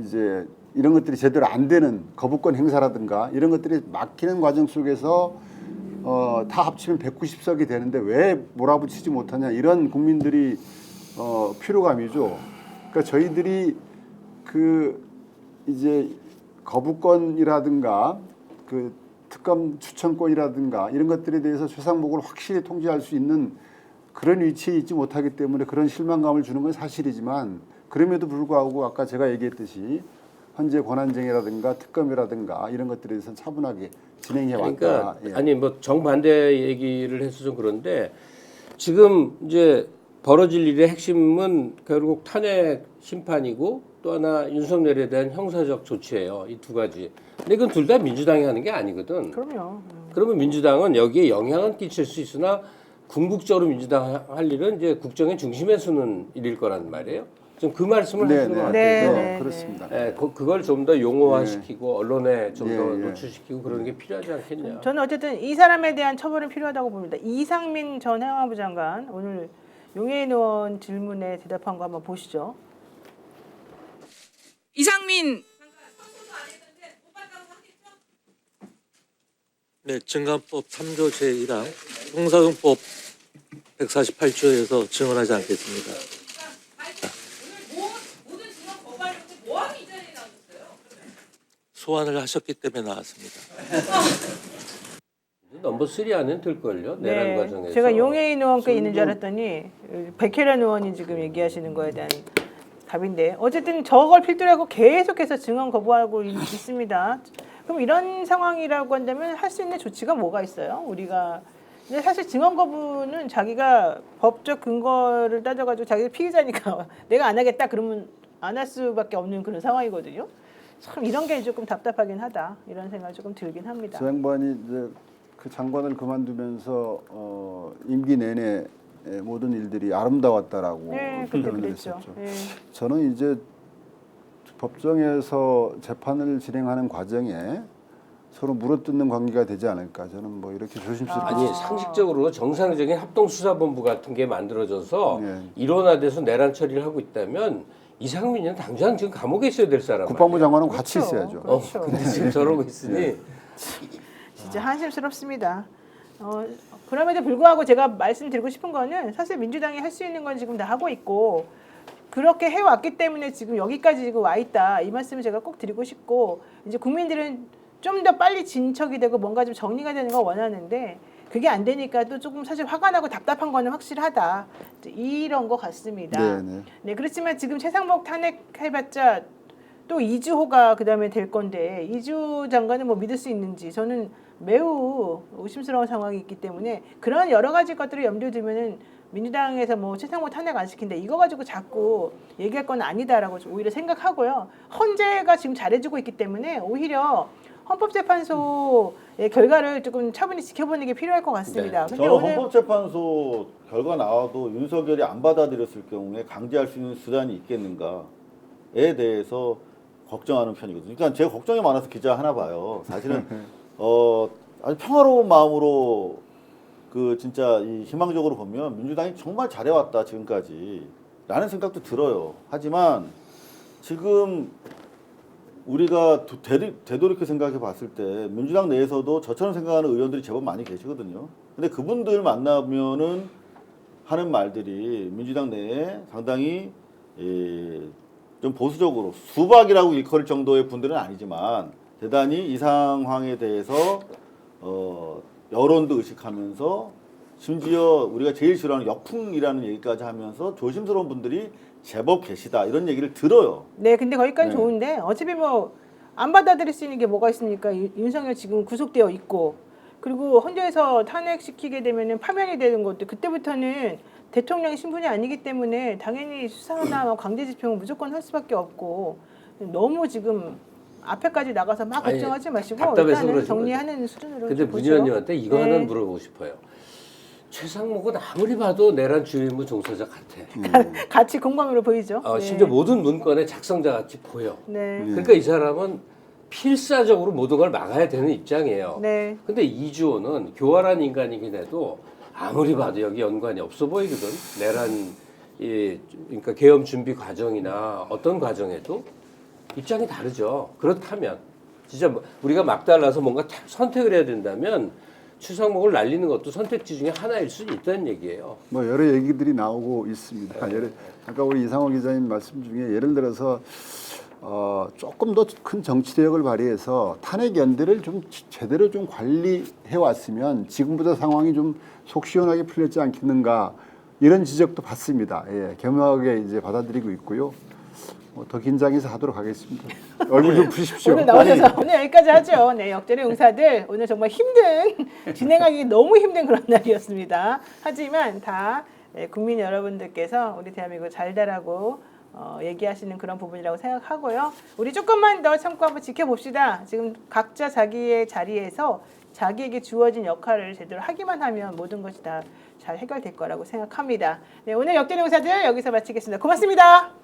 이제 이런 것들이 제대로 안 되는 거부권 행사라든가 이런 것들이 막히는 과정 속에서 다 합치면 190석이 되는데 왜 몰아붙이지 못하냐 이런 국민들이 피로감이죠. 그러니까 저희들이 이제 거부권이라든가 특검 추천권이라든가 이런 것들에 대해서 최상목을 확실히 통제할 수 있는 그런 위치에 있지 못하기 때문에 그런 실망감을 주는 건 사실이지만 그럼에도 불구하고 아까 제가 얘기했듯이 현재 권한쟁의라든가 특검이라든가 이런 것들에 대해서는 차분하게 진행해 왔다. 그러니까 아니 뭐 정반대 얘기를 해서 좀 그런데 지금 이제 벌어질 일의 핵심은 결국 탄핵 심판이고 또 하나 윤석열에 대한 형사적 조치예요. 이 두 가지. 근데 이건 둘 다 민주당이 하는 게 아니거든. 그럼요. 그러면 민주당은 여기에 영향은 끼칠 수 있으나 궁극적으로 민주당 할 일은 이제 국정의 중심에 서는 일일 거란 말이에요. 좀 그 말씀을 하시는 것 같아요. 네. 그렇습니다. 그걸 좀 더 용어화시키고 언론에 좀 더 예. 노출시키고 그러는 게 필요하지 않겠냐. 저는 어쨌든 이 사람에 대한 처벌은 필요하다고 봅니다. 이상민 전 행안부 장관 오늘 용해인 의원 질문에 대답한 거 한번 보시죠. 이상민 네, 증감법 3조 제1항 형사용법 148조에서 증언하지 않겠습니다. 소환을 하셨기 때문에 나왔습니다. 넘버 3 안에 들걸요. 내란 과정에서. 제가 용해인 의원께 있는 줄 알았더니 백혜련 의원이 지금 얘기하시는 거에 대한 답인데 어쨌든 저걸 필두로 하고 계속해서 증언 거부하고 있습니다. 그럼 이런 상황이라고 한다면 할 수 있는 조치가 뭐가 있어요? 우리가 근데 사실 증언 거부는 자기가 법적 근거를 따져가지고 자기가 피의자니까 내가 안 하겠다 그러면 안 할 수밖에 없는 그런 상황이거든요. 참 이런 게 조금 답답하긴 하다 이런 생각이 조금 들긴 합니다. 저 양반이 이제 그 장관을 그만두면서 임기 내내 모든 일들이 아름다웠다라고 네, 그때 표현을 그랬죠. 했었죠. 네. 저는 이제 법정에서 재판을 진행하는 과정에 서로 물어뜯는 관계가 되지 않을까. 저는 뭐 이렇게 조심스럽게 아니 상식적으로 정상적인 합동수사본부 같은 게 만들어져서 예. 일원화돼서 내란 처리를 하고 있다면 이상민은 당장 지금 감옥에 있어야 될 사람. 국방부 아니에요? 장관은 같이 그렇죠. 있어야죠. 그렇죠. 근데 지금 저러고 있으니 진짜 한심스럽습니다. 그럼에도 불구하고 제가 말씀드리고 싶은 거는 사실 민주당이 할 수 있는 건 지금 다 하고 있고 그렇게 해왔기 때문에 지금 여기까지 지금 와 있다. 이 말씀을 제가 꼭 드리고 싶고 이제 국민들은 좀 더 빨리 진척이 되고 뭔가 좀 정리가 되는 거 원하는데 그게 안 되니까 또 조금 사실 화가 나고 답답한 거는 확실하다. 이런 것 같습니다. 네, 그렇지만 지금 최상목 탄핵해봤자 또 이주호가 그다음에 될 건데 이주 장관은 뭐 믿을 수 있는지 저는 매우 의심스러운 상황이 있기 때문에 그런 여러 가지 것들을 염두에 두면은 민주당에서 뭐 최상목 탄핵 안 시킨다 이거 가지고 자꾸 얘기할 건 아니다라고 오히려 생각하고요. 헌재가 지금 잘해주고 있기 때문에 오히려 헌법재판소의 결과를 조금 차분히 지켜보는 게 필요할 것 같습니다. 근데 저는 오늘 헌법재판소 결과 나와도 윤석열이 안 받아들였을 경우에 강제할 수 있는 수단이 있겠는가에 대해서 걱정하는 편이거든요. 그러니까 제가 걱정이 많아서 기자 하나 봐요. 사실은 아주 평화로운 마음으로 그 진짜 이 희망적으로 보면 민주당이 정말 잘해왔다 지금까지라는 생각도 들어요. 하지만 지금 우리가 되돌이켜 생각해 봤을 때 민주당 내에서도 저처럼 생각하는 의원들이 제법 많이 계시거든요. 근데 그분들 만나면은 하는 말들이 민주당 내에 상당히 좀 보수적으로 수박이라고 일컬을 정도의 분들은 아니지만 대단히 이 상황에 대해서 여론도 의식하면서 심지어 우리가 제일 싫어하는 역풍이라는 얘기까지 하면서 조심스러운 분들이 제법 계시다 이런 얘기를 들어요. 네, 근데 거기까지 네. 좋은데 어차피 뭐 안 받아들일 수 있는 게 뭐가 있습니까? 윤석열 지금 구속되어 있고 그리고 헌재에서 탄핵시키게 되면은 파면이 되는 것도 그때부터는 대통령 신분이 아니기 때문에 당연히 수사나 뭐 강제 집행은 무조건 할 수밖에 없고 너무 지금 앞에까지 나가서 막 아니, 걱정하지 마시고 답답해서 일단은 그러신 정리하는 수준으로 근데 좀 문 보죠. 의원님한테 이거 네. 하나 물어보고 싶어요. 최상목은 아무리 봐도 내란 주임무 종사자 같아. 같이 공감으로 보이죠. 네. 심지어 모든 문건의 작성자 같이 보여. 네. 그러니까 이 사람은 필사적으로 모든 걸 막아야 되는 입장이에요. 네. 근데 이주호는 교활한 인간이긴 해도 아무리 봐도 여기 연관이 없어 보이거든. 내란 그러니까 계엄 준비 과정이나 어떤 과정에도 입장이 다르죠. 그렇다면 진짜 우리가 막 달라서 뭔가 선택을 해야 된다면 최상목을 날리는 것도 선택지 중에 하나일 수 있다는 얘기예요. 뭐 여러 얘기들이 나오고 있습니다. 아까 우리 이상호 기자님 말씀 중에 예를 들어서 조금 더 큰 정치 대역을 발휘해서 탄핵 연대를 좀 제대로 좀 관리해 왔으면 지금보다 상황이 좀 속 시원하게 풀렸지 않겠는가 이런 지적도 받습니다. 예, 겸허하게 이제 받아들이고 있고요. 더 긴장해서 하도록 하겠습니다. 얼굴 좀 푸십시오. 오늘 나오셔서 오늘 여기까지 하죠. 네, 역전의 용사들 오늘 정말 힘든 진행하기 너무 힘든 그런 날이었습니다. 하지만 다 국민 여러분들께서 우리 대한민국 잘 되라고 얘기하시는 그런 부분이라고 생각하고요. 우리 조금만 더 참고 한번 지켜봅시다. 지금 각자 자기의 자리에서 자기에게 주어진 역할을 제대로 하기만 하면 모든 것이 다 잘 해결될 거라고 생각합니다. 네, 오늘 역전의 용사들 여기서 마치겠습니다. 고맙습니다.